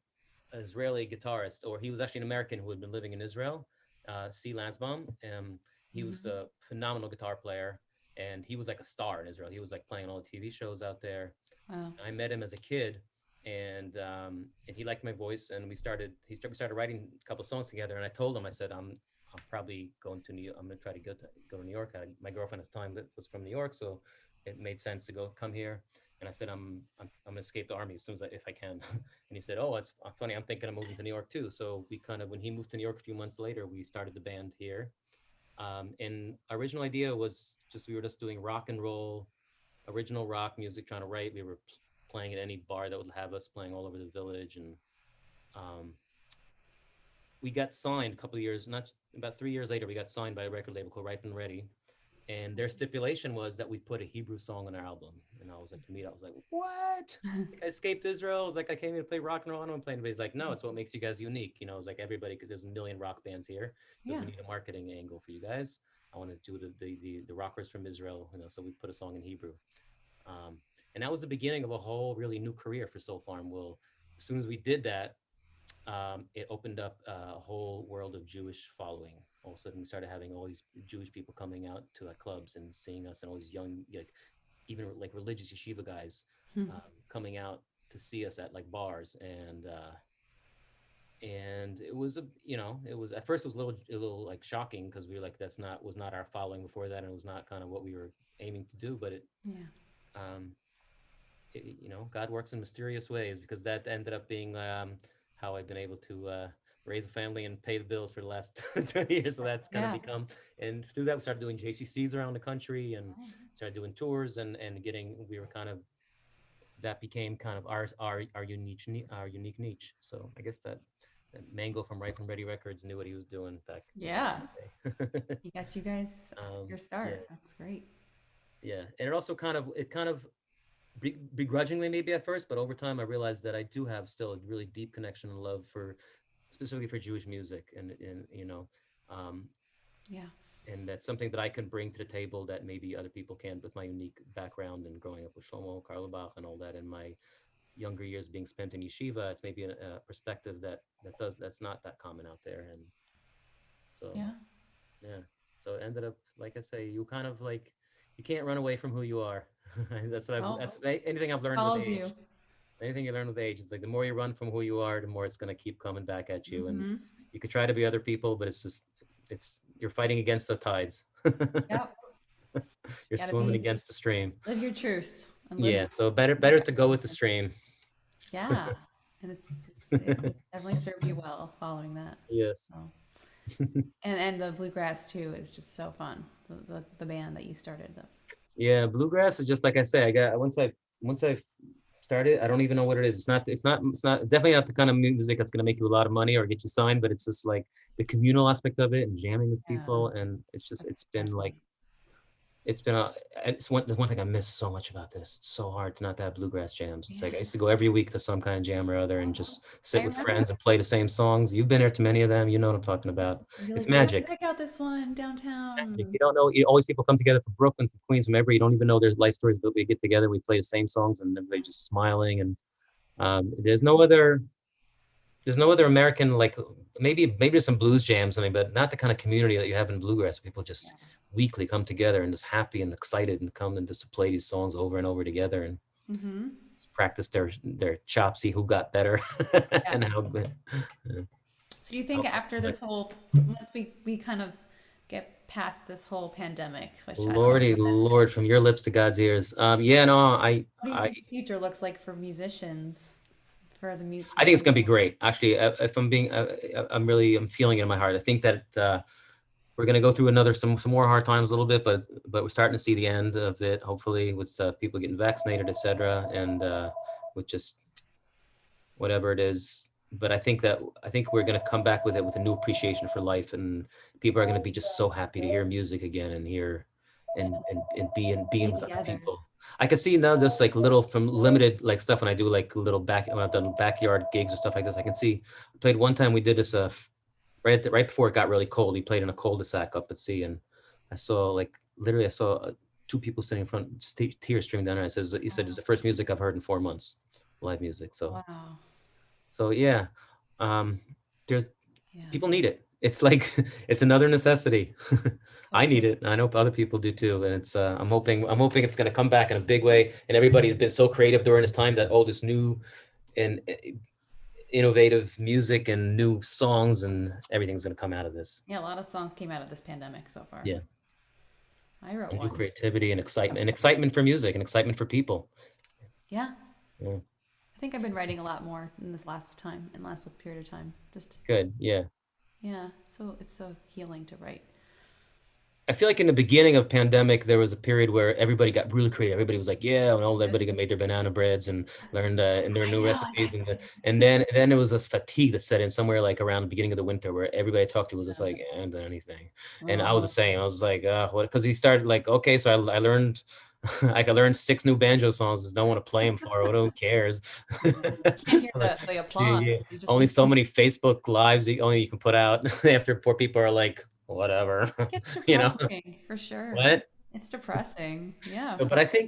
Speaker 1: an Israeli guitarist, or he was actually an American who had been living in Israel, C. Lansbaum. He was
Speaker 2: Hmm.
Speaker 1: a phenomenal guitar player, and he was like a star in Israel. He was like playing all the TV shows out there.
Speaker 2: Wow.
Speaker 1: I met him as a kid, and he liked my voice, and we started writing a couple of songs together. And I told him, I said, I'm probably going to New York. I'm gonna try to go to New York. My girlfriend at the time was from New York, so it made sense to come here. And I said, I'm gonna escape the army as soon as if I can. And he said, oh, it's funny. I'm thinking of moving to New York too. So we kind of, when he moved to New York a few months later, we started the band here. And our original idea was just we were just doing rock and roll, original rock music, trying to write. We were playing at any bar that would have us, playing all over the village. And um, we got signed a couple of years, not about 3 years later, we got signed by a record label called Ripe and Ready. And their stipulation was that we put a Hebrew song on our album. And I was like, to me, I was like, what? It's like I escaped Israel. I was like, I came here to play rock and roll. I don't want to play anybody's like, no, it's what makes you guys unique. It's like everybody, there's a million rock bands here because
Speaker 2: Yeah.
Speaker 1: we need a marketing angle for you guys. I want to do the rockers from Israel, so we put a song in Hebrew. Um, and that was the beginning of a whole really new career for Soul Farm. Well, as soon as we did that, it opened up a whole world of Jewish following. All of a sudden, we started having all these Jewish people coming out to our clubs and seeing us, and all these young, like even like religious yeshiva guys coming out to see us at like bars. And it was it was at first it was a little like shocking because we were like that's not was not our following before that, and it was not kind of what we were aiming to do. But
Speaker 2: Yeah.
Speaker 1: um, God works in mysterious ways because that ended up being how I've been able to raise a family and pay the bills for the last 20 years. So that's kind of
Speaker 2: Yeah.
Speaker 1: become, and through that, we started doing JCCs around the country and started doing tours and we were kind of, that became kind of our unique niche. So I guess that Mango from Ripe and Ready Records knew what he was doing back
Speaker 2: Yeah.
Speaker 1: in the day.
Speaker 2: He got you guys your
Speaker 1: Yeah,
Speaker 2: start. That's great.
Speaker 1: yeah, and it kind of begrudgingly maybe at first, but over time I realized that I do have still a really deep connection and love for specifically for Jewish music, and um,
Speaker 2: Yeah.
Speaker 1: and that's something that I can bring to the table that maybe other people can with my unique background and growing up with Shlomo Carlebach and all that, and my younger years being spent in yeshiva. It's maybe a perspective that's not that common out there, and so
Speaker 2: Yeah.
Speaker 1: yeah. So it ended up, like I say, you kind of like you can't run away from who you are.
Speaker 2: Well,
Speaker 1: Anything I've learned with
Speaker 2: follows you.
Speaker 1: age. Anything you learn with age is like the more you run from who you are, the more it's gonna keep coming back at you. And
Speaker 2: Hmm.
Speaker 1: you could try to be other people, but it's you're fighting against the tides.
Speaker 2: Yep.
Speaker 1: You're
Speaker 2: Gotta
Speaker 1: swimming
Speaker 2: be
Speaker 1: against the stream.
Speaker 2: live your truth and live
Speaker 1: Yeah,
Speaker 2: your
Speaker 1: so better to go with the stream.
Speaker 2: yeah. And it definitely served you well following that.
Speaker 1: Yes.
Speaker 2: So and the bluegrass too is just so fun. The band that you started.
Speaker 1: Yeah, bluegrass is just like I say. I got once I started, I don't even know what it is. It's not definitely not the kind of music that's gonna make you a lot of money or get you signed, but it's just like the communal aspect of it and jamming with
Speaker 2: Yeah,
Speaker 1: people, and
Speaker 2: that's
Speaker 1: it's been like
Speaker 2: definitely.
Speaker 1: it's been a it's one thing I miss so much about this. It's so hard to not have bluegrass jams. It's like I
Speaker 2: Yeah.
Speaker 1: used to go every week to some kind of jam or other and just
Speaker 2: I
Speaker 1: sit with
Speaker 2: remember
Speaker 1: friends and play the same songs. You've been there to many of them. You know what I'm talking about.
Speaker 2: you'd be
Speaker 1: It's
Speaker 2: like, you have to
Speaker 1: magic.
Speaker 2: check out this one
Speaker 1: Magic.
Speaker 2: downtown.
Speaker 1: You don't know. Always people come together from Brooklyn, from Queens, from everywhere. You don't even know their life stories, but we get together, we play the same songs, and everybody just smiling. And there's no other American like maybe there's some blues jams, I mean, but not the kind of community that you have in bluegrass. People
Speaker 2: Yeah.
Speaker 1: just weekly come together and just happy and excited and come and just to play these songs over and over together and
Speaker 2: Mm-hmm.
Speaker 1: practice their chops, see who got better
Speaker 2: Yeah.
Speaker 1: and how good.
Speaker 2: So do you think after
Speaker 1: Like,
Speaker 2: this whole once we kind of get past this whole pandemic, which I don't know
Speaker 1: Lordy
Speaker 2: when that's gonna
Speaker 1: Lord, from your lips to God's ears. Yeah, no,
Speaker 2: what do you
Speaker 1: I
Speaker 2: think the future looks like for musicians for the mute
Speaker 1: I think it's going to be great. Actually, if I'm being, I'm feeling it in my heart. I think that we're going to go through some more hard times a little bit, but we're starting to see the end of it. Hopefully, with people getting vaccinated, etc., and with just whatever it is. But I think we're going to come back with it with a new appreciation for life, and people are going to be just so happy to hear music again and hear and be in
Speaker 2: Be
Speaker 1: with other
Speaker 2: together.
Speaker 1: people. I can see now just like little from limited like stuff when I do like little back when I've done backyard gigs or stuff like this. I can see I played one time we did this right before it got really cold. We played in a cul-de-sac up at sea, and I saw like literally I saw two people sitting in front, tears streaming down. And I says he said it's the first music I've heard in 4 months, live music.
Speaker 2: Wow.
Speaker 1: So yeah, um, there's
Speaker 2: Yeah.
Speaker 1: people need it. It's like it's another necessity.
Speaker 2: So
Speaker 1: I need
Speaker 2: true.
Speaker 1: it. I know other people do too, and it's I'm hoping it's going to come back in a big way. And everybody's been so creative during this time that all this new and innovative music and new songs and everything's going to come out of this.
Speaker 2: Yeah, a lot of songs came out of this pandemic so far.
Speaker 1: Yeah,
Speaker 2: I wrote
Speaker 1: and new
Speaker 2: one.
Speaker 1: creativity and excitement for music and excitement for people.
Speaker 2: Yeah.
Speaker 1: Yeah.
Speaker 2: I think I've been writing a lot more in this last time, in last period of time. Just
Speaker 1: Good. Yeah.
Speaker 2: yeah, so it's so healing to write.
Speaker 1: I feel like in the beginning of pandemic, there was a period where everybody got really creative. Everybody was like, "Yeah," and all everybody made their banana breads and learned and their
Speaker 2: I
Speaker 1: new
Speaker 2: know, and
Speaker 1: recipes,
Speaker 2: that's
Speaker 1: and
Speaker 2: what
Speaker 1: then it was this fatigue that set in somewhere like around the beginning of the winter, where everybody I talked to was just like, "I haven't done anything," and I was the
Speaker 2: oh,
Speaker 1: same. I was like, "What?" Because he started like, okay, so I learned. Like I learned 6 new banjo songs. There's no one to play them for. Who cares?
Speaker 2: I know. You can't hear
Speaker 1: Like,
Speaker 2: the
Speaker 1: gee,
Speaker 2: applause.
Speaker 1: yeah.
Speaker 2: You just
Speaker 1: Only
Speaker 2: need
Speaker 1: so many Facebook lives only you can put out after poor people are like, whatever,
Speaker 2: it's
Speaker 1: you know.
Speaker 2: depressing for sure.
Speaker 1: What?
Speaker 2: It's depressing. Yeah.
Speaker 1: So,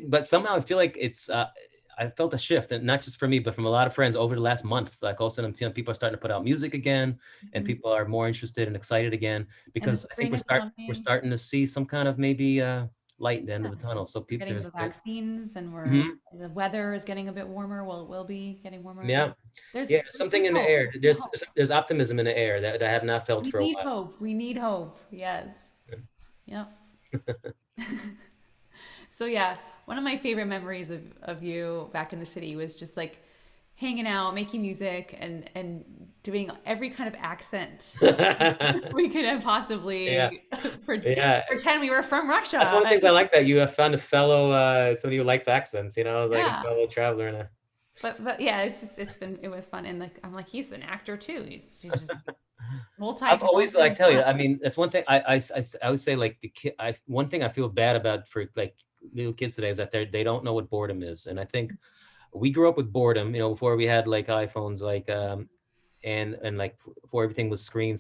Speaker 1: but somehow I feel like I felt a shift, and not just for me, but from a lot of friends over the last month. Like all of a sudden, I'm feeling people are starting to put out music again, and
Speaker 2: Mhm.
Speaker 1: people are more interested and excited again
Speaker 2: And the
Speaker 1: because I think
Speaker 2: spring is
Speaker 1: we're
Speaker 2: coming.
Speaker 1: starting to see some kind of maybe light at the end
Speaker 2: Yeah.
Speaker 1: of the tunnel. So
Speaker 2: We're
Speaker 1: people,
Speaker 2: getting the vaccines and
Speaker 1: Mhm.
Speaker 2: the weather is getting a bit warmer. Well, it will be getting warmer.
Speaker 1: Yeah, yeah,
Speaker 2: There's
Speaker 1: something
Speaker 2: some
Speaker 1: in the
Speaker 2: hope.
Speaker 1: air.
Speaker 2: There's some hope.
Speaker 1: There's optimism in the air that I have not felt
Speaker 2: We
Speaker 1: for a
Speaker 2: need
Speaker 1: while.
Speaker 2: hope. We need hope. Yes. Yep. So yeah, one of my favorite memories of you back in the city was just like hanging out, making music, and doing every kind of accent we could have
Speaker 1: Yeah,
Speaker 2: possibly
Speaker 1: yeah.
Speaker 2: pretend we were from
Speaker 1: That's one
Speaker 2: Russia.
Speaker 1: of the things I like that you have found a fellow somebody who likes accents. You know, like a
Speaker 2: Yeah,
Speaker 1: fellow traveler.
Speaker 2: but yeah, it was fun, and like I'm like he's an actor too. He's just
Speaker 1: I've always
Speaker 2: multi-talented
Speaker 1: like
Speaker 2: and
Speaker 1: tell you.
Speaker 2: fun.
Speaker 1: I mean, that's one thing I would say like the kid. One thing I feel bad about for like little kids today is that they don't know what boredom is, and I think we grew up with boredom. You know, before we had like iPhones, like and like before everything was screen,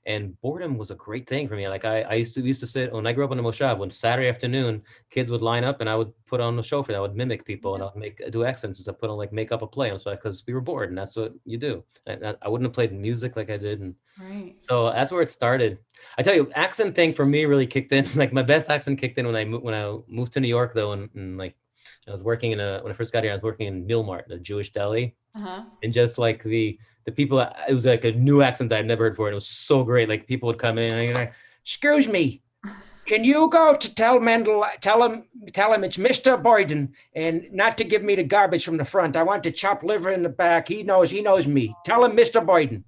Speaker 1: and boredom was a great thing for me. Like I used to sit when I grew up in the Moshav, when Saturday afternoon kids would line up and I would put on the show for them. I would mimic people and
Speaker 2: Yeah,
Speaker 1: I would do accents. I put on like make up a play because we were bored and that's what you do. I wouldn't have played music like I did, and
Speaker 2: right.
Speaker 1: so that's where it started. I tell you, accent thing for me really kicked in. Like my best accent kicked in when I moved to New York though, and like I was working when I first got here, I was working in Meal Mart, a Jewish deli,
Speaker 2: Uh-huh.
Speaker 1: and just like the people, it was like a new accent that I'd never heard before, and it was so great. Like people would come in and you're like, "Excuse me, can you go to tell Mendel, tell him it's Mr. Boyden, and not to give me the garbage from the front. I want the chopped liver in the back. He knows me. Tell him Mr. Boyden."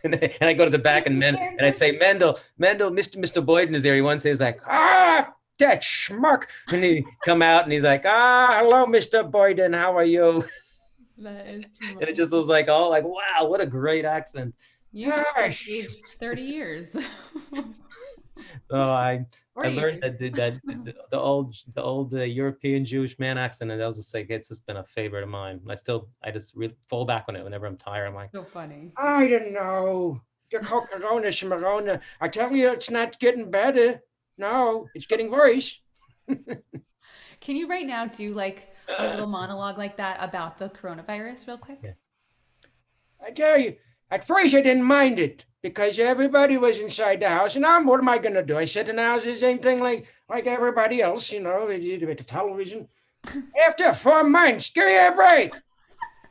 Speaker 1: And I go to the back and
Speaker 2: His
Speaker 1: I'd
Speaker 2: character.
Speaker 1: say, Mr. Boyden is there. He once says like, that schmuck. And he come out and he's like, hello, Mr. Boyden. How are you?
Speaker 2: That is too
Speaker 1: And it
Speaker 2: much.
Speaker 1: just was like, oh, like, wow, what a great accent.
Speaker 2: You just like
Speaker 1: Gosh.
Speaker 2: aged 30 years.
Speaker 1: So I
Speaker 2: 40
Speaker 1: learned
Speaker 2: years.
Speaker 1: the old European Jewish man accent, and that was just like it's just been a favorite of mine. I just fall back on it whenever I'm tired. I'm like,
Speaker 2: So funny.
Speaker 1: I don't know. The Corona, Shimarona. I tell you, it's not getting better. No, it's getting worse.
Speaker 2: Can you right now do like a little monologue like that about the coronavirus real quick?
Speaker 1: Yeah. I tell you, at first I didn't mind it because everybody was inside the house. And now what am I going to do? I sit in the house, the same thing like everybody else, with the television. After 4 months, give me a break.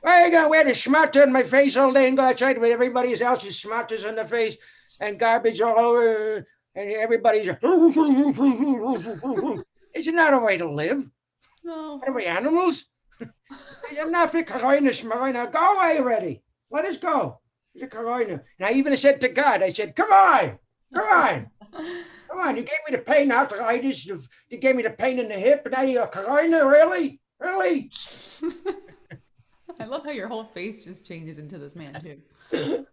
Speaker 1: Why are you going to wear the schmatter in my face all day and go outside with everybody else's schmatters on the face and garbage all over? And everybody's, it's not a way to live.
Speaker 2: No.
Speaker 1: What are we, animals? I'm not for Corona, Schmarina. Go away already. Let us go. It's a Corona. And I even said to God, I said, come on. Come on. You gave me the pain arthritis. You gave me the pain in the hip. And now you got Corona, really? Really?
Speaker 2: I love how your whole face just changes into this man too.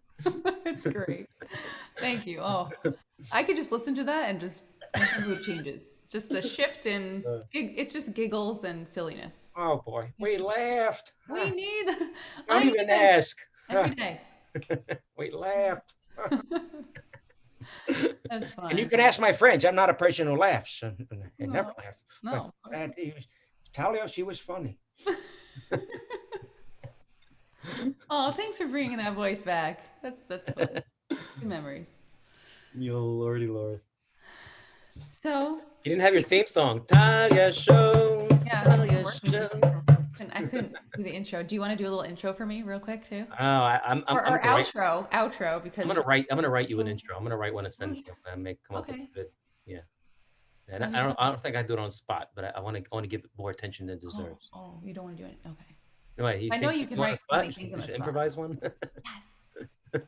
Speaker 2: It's great. Thank you. Oh, I could just listen to that and just my whole mood changes. Just a shift in it's just giggles and silliness.
Speaker 1: Oh boy, we
Speaker 2: It's
Speaker 1: laughed.
Speaker 2: we need I
Speaker 1: Don't
Speaker 2: need
Speaker 1: even
Speaker 2: this
Speaker 1: ask.
Speaker 2: every day.
Speaker 1: We laughed.
Speaker 2: That's
Speaker 1: And you
Speaker 2: fine.
Speaker 1: can ask my friends. I'm not a person who laughs. I never
Speaker 2: No,
Speaker 1: laugh.
Speaker 2: no.
Speaker 1: But Talya, she was funny.
Speaker 2: Oh, thanks for bringing that voice back. That's fun. Good memories.
Speaker 1: You lordy lord.
Speaker 2: So,
Speaker 1: You didn't have your theme song. Talya show.
Speaker 2: yeah,
Speaker 1: Talya
Speaker 2: working.
Speaker 1: show.
Speaker 2: I couldn't do the intro. Do you want to do a little intro for me, real quick, too?
Speaker 1: Oh, I'm
Speaker 2: Or
Speaker 1: gonna write.
Speaker 2: outro, because
Speaker 1: I'm gonna write you an intro. I'm gonna write one and send it to you. And make come up with
Speaker 2: Okay.
Speaker 1: a good. Yeah. And
Speaker 2: Okay,
Speaker 1: I don't think I do it on the spot, but I want to give it more attention than it deserves.
Speaker 2: oh, you don't want to do it. Okay.
Speaker 1: No, wait,
Speaker 2: I know you
Speaker 1: you
Speaker 2: can
Speaker 1: want a
Speaker 2: write
Speaker 1: spot?
Speaker 2: funny
Speaker 1: You
Speaker 2: things on the
Speaker 1: should
Speaker 2: spot.
Speaker 1: improvise one.
Speaker 2: Yes.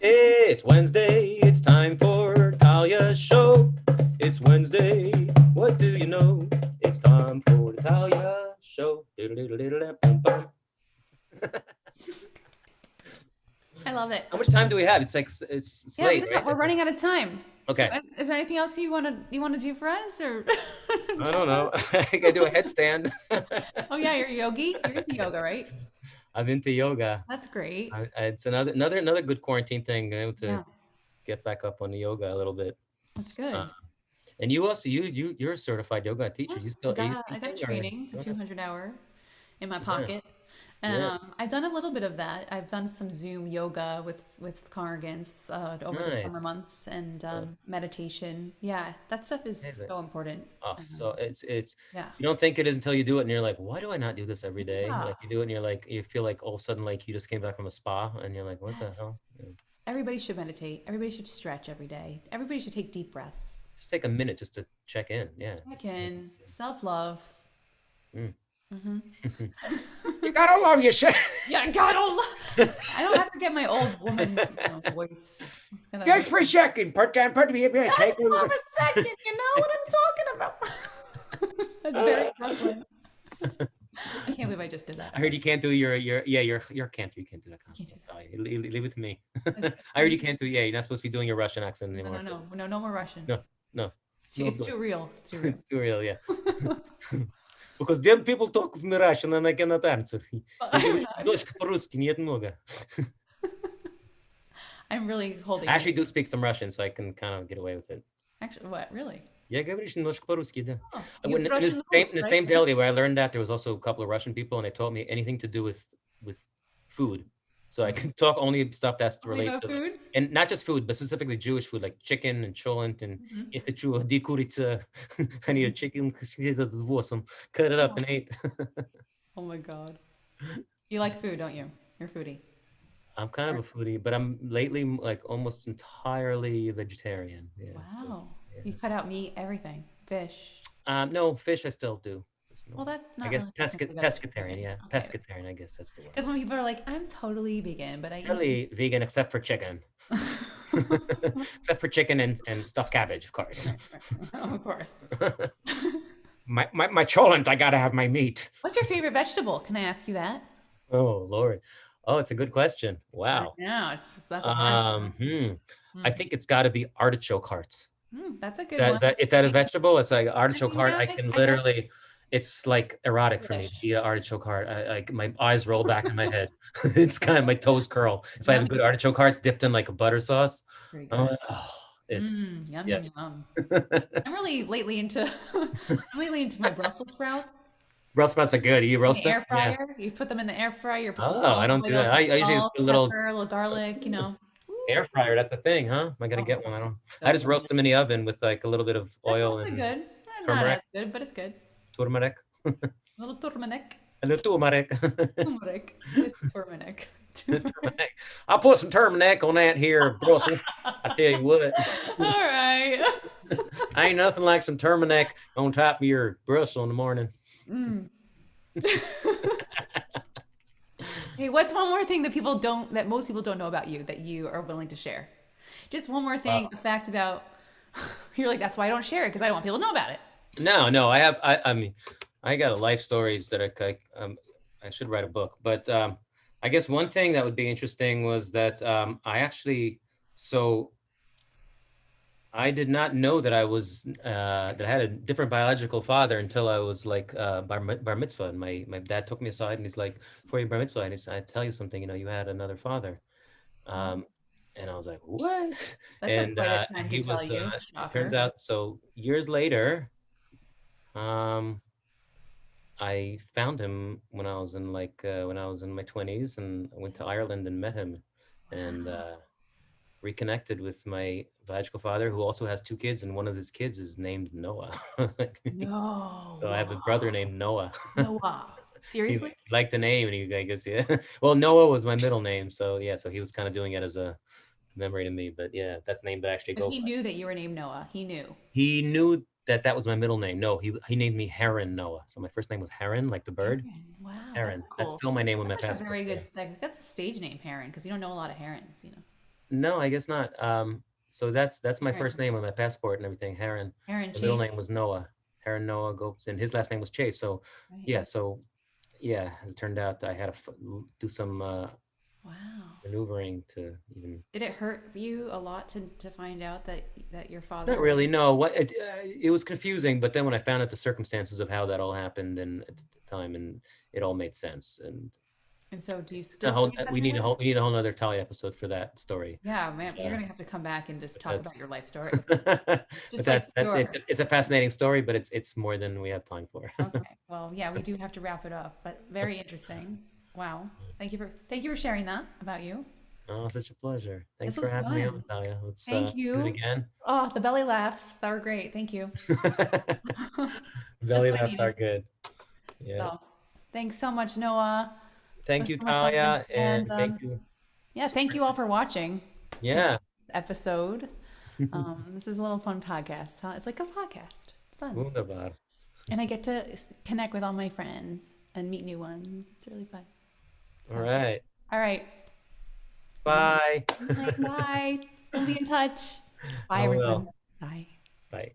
Speaker 1: It's Wednesday. It's time for Talya's show. It's Wednesday. What do you know? It's time for the Talya show.
Speaker 2: I love it.
Speaker 1: How much time do we have? It's like it's
Speaker 2: Yeah,
Speaker 1: late, right?
Speaker 2: we're running out of time.
Speaker 1: Okay.
Speaker 2: So, is there anything else you want to do for us, or?
Speaker 1: I don't know. I gotta do a headstand.
Speaker 2: Oh yeah, you're a yogi. You're into yoga, right?
Speaker 1: I'm into yoga.
Speaker 2: That's great.
Speaker 1: It's another good quarantine thing, to
Speaker 2: Yeah,
Speaker 1: get back up on the yoga a little bit.
Speaker 2: that's good.
Speaker 1: And you also you're a certified yoga teacher. You still are you
Speaker 2: I got a
Speaker 1: teaching or-
Speaker 2: training, a 200-hour in my
Speaker 1: Yeah.
Speaker 2: pocket. And
Speaker 1: Yeah.
Speaker 2: I've done a little bit of that. I've done some Zoom yoga with congregants over the summer
Speaker 1: Nice.
Speaker 2: months, and meditation. Yeah, that stuff is
Speaker 1: Amazing.
Speaker 2: so important.
Speaker 1: Oh, so it's
Speaker 2: Yeah.
Speaker 1: you don't think it is until you do it, and you're like, why do I not do this every day?
Speaker 2: Yeah.
Speaker 1: Like you do it, and you're like, you feel like all of a sudden like you just came back from a spa, and you're like, what the
Speaker 2: Yes.
Speaker 1: hell? Yeah.
Speaker 2: Everybody should meditate. Everybody should stretch every day. Everybody should take deep breaths.
Speaker 1: Just take a minute just to check in. Yeah.
Speaker 2: Check in, self-love.
Speaker 1: Mm.
Speaker 2: Mm-hmm.
Speaker 1: You gotta love yourself.
Speaker 2: Yeah, God, I don't have to get my old woman voice. It's gonna.
Speaker 1: Just for a second, put me in here. Take
Speaker 2: Just for a second, you know what I'm talking about. That's very Brooklyn. I can't believe I just did that.
Speaker 1: I heard you can't do your Cantor. You can't do that kind of stuff. Leave it to me. I heard you can't do. Yeah, you're not supposed to be doing your Russian accent anymore.
Speaker 2: No more Russian.
Speaker 1: No.
Speaker 2: It's too real. It's too real.
Speaker 1: It's too real, yeah. Because then people talk with me Russian, and I cannot answer. Немножко по-русски, нет много.
Speaker 2: I'm really holding.
Speaker 1: I actually do speak some Russian, so I can kind of get away with it.
Speaker 2: Actually, what? Really?
Speaker 1: Я говоришь немножко по-русски, да.
Speaker 2: Oh,
Speaker 1: In
Speaker 2: you have
Speaker 1: the
Speaker 2: Russian
Speaker 1: same,
Speaker 2: roots,
Speaker 1: in the
Speaker 2: right?
Speaker 1: same deli where I learned that, there was also a couple of Russian people, and they taught me anything to do with food. So I can talk only stuff that's
Speaker 2: Only
Speaker 1: related
Speaker 2: about
Speaker 1: to,
Speaker 2: food?
Speaker 1: and not just food, but specifically Jewish food, like chicken and cholent and это чё, ди курица, I need a chicken, cut it up and ate.
Speaker 2: Oh my God. You like food, don't you? You're a foodie.
Speaker 1: I'm kind of a foodie, but I'm lately like almost entirely vegetarian. Yeah.
Speaker 2: Wow.
Speaker 1: Yeah.
Speaker 2: You cut out meat, everything, fish.
Speaker 1: No, fish I still do.
Speaker 2: Well, that's not.
Speaker 1: I guess
Speaker 2: really technically
Speaker 1: pescatarian. Yeah,
Speaker 2: Okay.
Speaker 1: pescatarian. I guess that's the word.
Speaker 2: Because when people are like, "I'm totally vegan," but I eat.
Speaker 1: Totally vegan except for chicken. Except for chicken and stuffed cabbage, of course.
Speaker 2: Of course.
Speaker 1: my cholent, I gotta have my meat.
Speaker 2: What's your favorite vegetable? Can I ask you that?
Speaker 1: Oh Lord. Oh, it's a good question. Wow.
Speaker 2: Yeah, that's a hard one.
Speaker 1: I think it's got to be artichoke hearts.
Speaker 2: That's a good
Speaker 1: Is
Speaker 2: one.
Speaker 1: that a vegetable? It's like artichoke
Speaker 2: mean,
Speaker 1: heart.
Speaker 2: yeah,
Speaker 1: I
Speaker 2: I
Speaker 1: can
Speaker 2: got
Speaker 1: literally, it's like erotic for me to
Speaker 2: Fish.
Speaker 1: eat an artichoke heart. My eyes roll back in my head. It's kind of my toes curl. If I have a good artichoke heart, it's dipped in like a butter sauce.
Speaker 2: Very
Speaker 1: I'm
Speaker 2: good.
Speaker 1: like, oh, it's
Speaker 2: Yum,
Speaker 1: yeah.
Speaker 2: yum, yum. I'm really lately into my Brussels sprouts.
Speaker 1: Brussels sprouts are good. You
Speaker 2: In
Speaker 1: roast
Speaker 2: the
Speaker 1: them?
Speaker 2: air fryer. You put them in the air fryer. Put some
Speaker 1: Oh, I don't do
Speaker 2: olive
Speaker 1: that.
Speaker 2: oil,
Speaker 1: I usually just
Speaker 2: salt,
Speaker 1: put a little
Speaker 2: pepper, a little garlic.
Speaker 1: air fryer. That's a thing, huh? I gotta
Speaker 2: Oh,
Speaker 1: get
Speaker 2: so
Speaker 1: one.
Speaker 2: good.
Speaker 1: I just roast them in the oven with like a little bit of
Speaker 2: That's
Speaker 1: oil
Speaker 2: also
Speaker 1: and
Speaker 2: good. Not
Speaker 1: turmeric.
Speaker 2: as good, but it's good.
Speaker 1: turmeric.
Speaker 2: A little turmeric.
Speaker 1: A little turmeric.
Speaker 2: Turmeric. It's turmeric.
Speaker 1: Turmeric. I'll put some turmeric on that here, Brussels. I tell you what,
Speaker 2: All right.
Speaker 1: ain't nothing like some turmeric on top of your Brussels in the morning.
Speaker 2: Hey, what's one more thing that most people don't know about you that you are willing to share? Just one more thing, a fact about you're like, that's why I don't share it, because I don't want people to know about it.
Speaker 1: No, I have. I mean, I got a life stories that I should write a book, but I guess one thing that would be interesting was that I actually so I did not know that that I had a different biological father until I was like bar mitzvah, and my dad took me aside and he's like, "For your bar mitzvah," and he said, "I tell you something, you know, you had another father,"
Speaker 2: Oh,
Speaker 1: um, and I was like, "What?"
Speaker 2: that's a
Speaker 1: And
Speaker 2: quite a time to
Speaker 1: he
Speaker 2: tell
Speaker 1: was.
Speaker 2: you.
Speaker 1: It turns
Speaker 2: Shocker.
Speaker 1: out so years later, um, I found him when I was in my 20s, and I went to Ireland and met him, and
Speaker 2: Wow.
Speaker 1: reconnected with my biological father, who also has two kids, and one of his kids is named Noah.
Speaker 2: No.
Speaker 1: So I have a brother
Speaker 2: Wow.
Speaker 1: named Noah.
Speaker 2: Noah.
Speaker 1: He
Speaker 2: Seriously?
Speaker 1: liked the name, and I guess, yeah. Well, Noah was my middle name, so yeah. So he was kind of doing it as a memory to me. But yeah, that's the name that I actually
Speaker 2: And
Speaker 1: go
Speaker 2: he
Speaker 1: by.
Speaker 2: knew that you were named Noah. He knew.
Speaker 1: He knew that that was my middle name. No, he named me Heron Noah. So my first name was Heron, like the bird.
Speaker 2: Heron. Wow, that's
Speaker 1: Heron. That's
Speaker 2: cool.
Speaker 1: still my name on my
Speaker 2: That's like a
Speaker 1: passport.
Speaker 2: very
Speaker 1: Yeah.
Speaker 2: good, like, that's a stage name, Heron, because you don't know a lot of herons,
Speaker 1: No, I guess not. So that's my first
Speaker 2: Heron.
Speaker 1: name on my passport and everything. Heron.
Speaker 2: Heron
Speaker 1: The middle
Speaker 2: Chase.
Speaker 1: name was Noah. Heron Noah Gopes, and his last name was Chase. So
Speaker 2: Right.
Speaker 1: yeah, so yeah, as it turned out, I had to do some
Speaker 2: Wow.
Speaker 1: maneuvering to even.
Speaker 2: Did it hurt you a lot to find out that your
Speaker 1: Not
Speaker 2: father?
Speaker 1: really. No, it was confusing, but then when I found out the circumstances of how that all happened and at the time, and it all made sense. And
Speaker 2: And so, do you
Speaker 1: it's a
Speaker 2: still stay
Speaker 1: whole
Speaker 2: in touch with him?
Speaker 1: we need a whole nother Talya episode for that story.
Speaker 2: Yeah, man, you're
Speaker 1: Uh,
Speaker 2: gonna have to come back and just
Speaker 1: but
Speaker 2: talk
Speaker 1: that's
Speaker 2: about your life story.
Speaker 1: but
Speaker 2: Just like your.
Speaker 1: it's a fascinating story, but it's more than we have time for.
Speaker 2: Okay. Well, yeah, we do have to wrap it up, but very interesting. Wow. Thank you for sharing that about you.
Speaker 1: Oh, such a pleasure. Thanks
Speaker 2: This
Speaker 1: for
Speaker 2: was
Speaker 1: having me on,
Speaker 2: fun.
Speaker 1: Talia. Let's
Speaker 2: Thank
Speaker 1: do it
Speaker 2: you.
Speaker 1: again.
Speaker 2: Oh, the belly laughs. That were great. Thank you. Just
Speaker 1: Belly
Speaker 2: what I
Speaker 1: laughs are
Speaker 2: needed.
Speaker 1: good. Yeah.
Speaker 2: So, thanks so much, Noah. It
Speaker 1: Thank
Speaker 2: was
Speaker 1: you,
Speaker 2: so much fun.
Speaker 1: Talia,
Speaker 2: And
Speaker 1: and thank you.
Speaker 2: yeah, thank you all for watching today's
Speaker 1: Yeah.
Speaker 2: episode. This is a little fun podcast, huh? It's like a podcast. It's fun.
Speaker 1: Wunderbar.
Speaker 2: And I get to connect with all my friends and meet new ones. It's really fun.
Speaker 1: All
Speaker 2: So,
Speaker 1: right.
Speaker 2: all right.
Speaker 1: Bye.
Speaker 2: Bye. We'll be in touch. Bye,
Speaker 1: I
Speaker 2: everyone.
Speaker 1: will.
Speaker 2: Bye.
Speaker 1: Bye.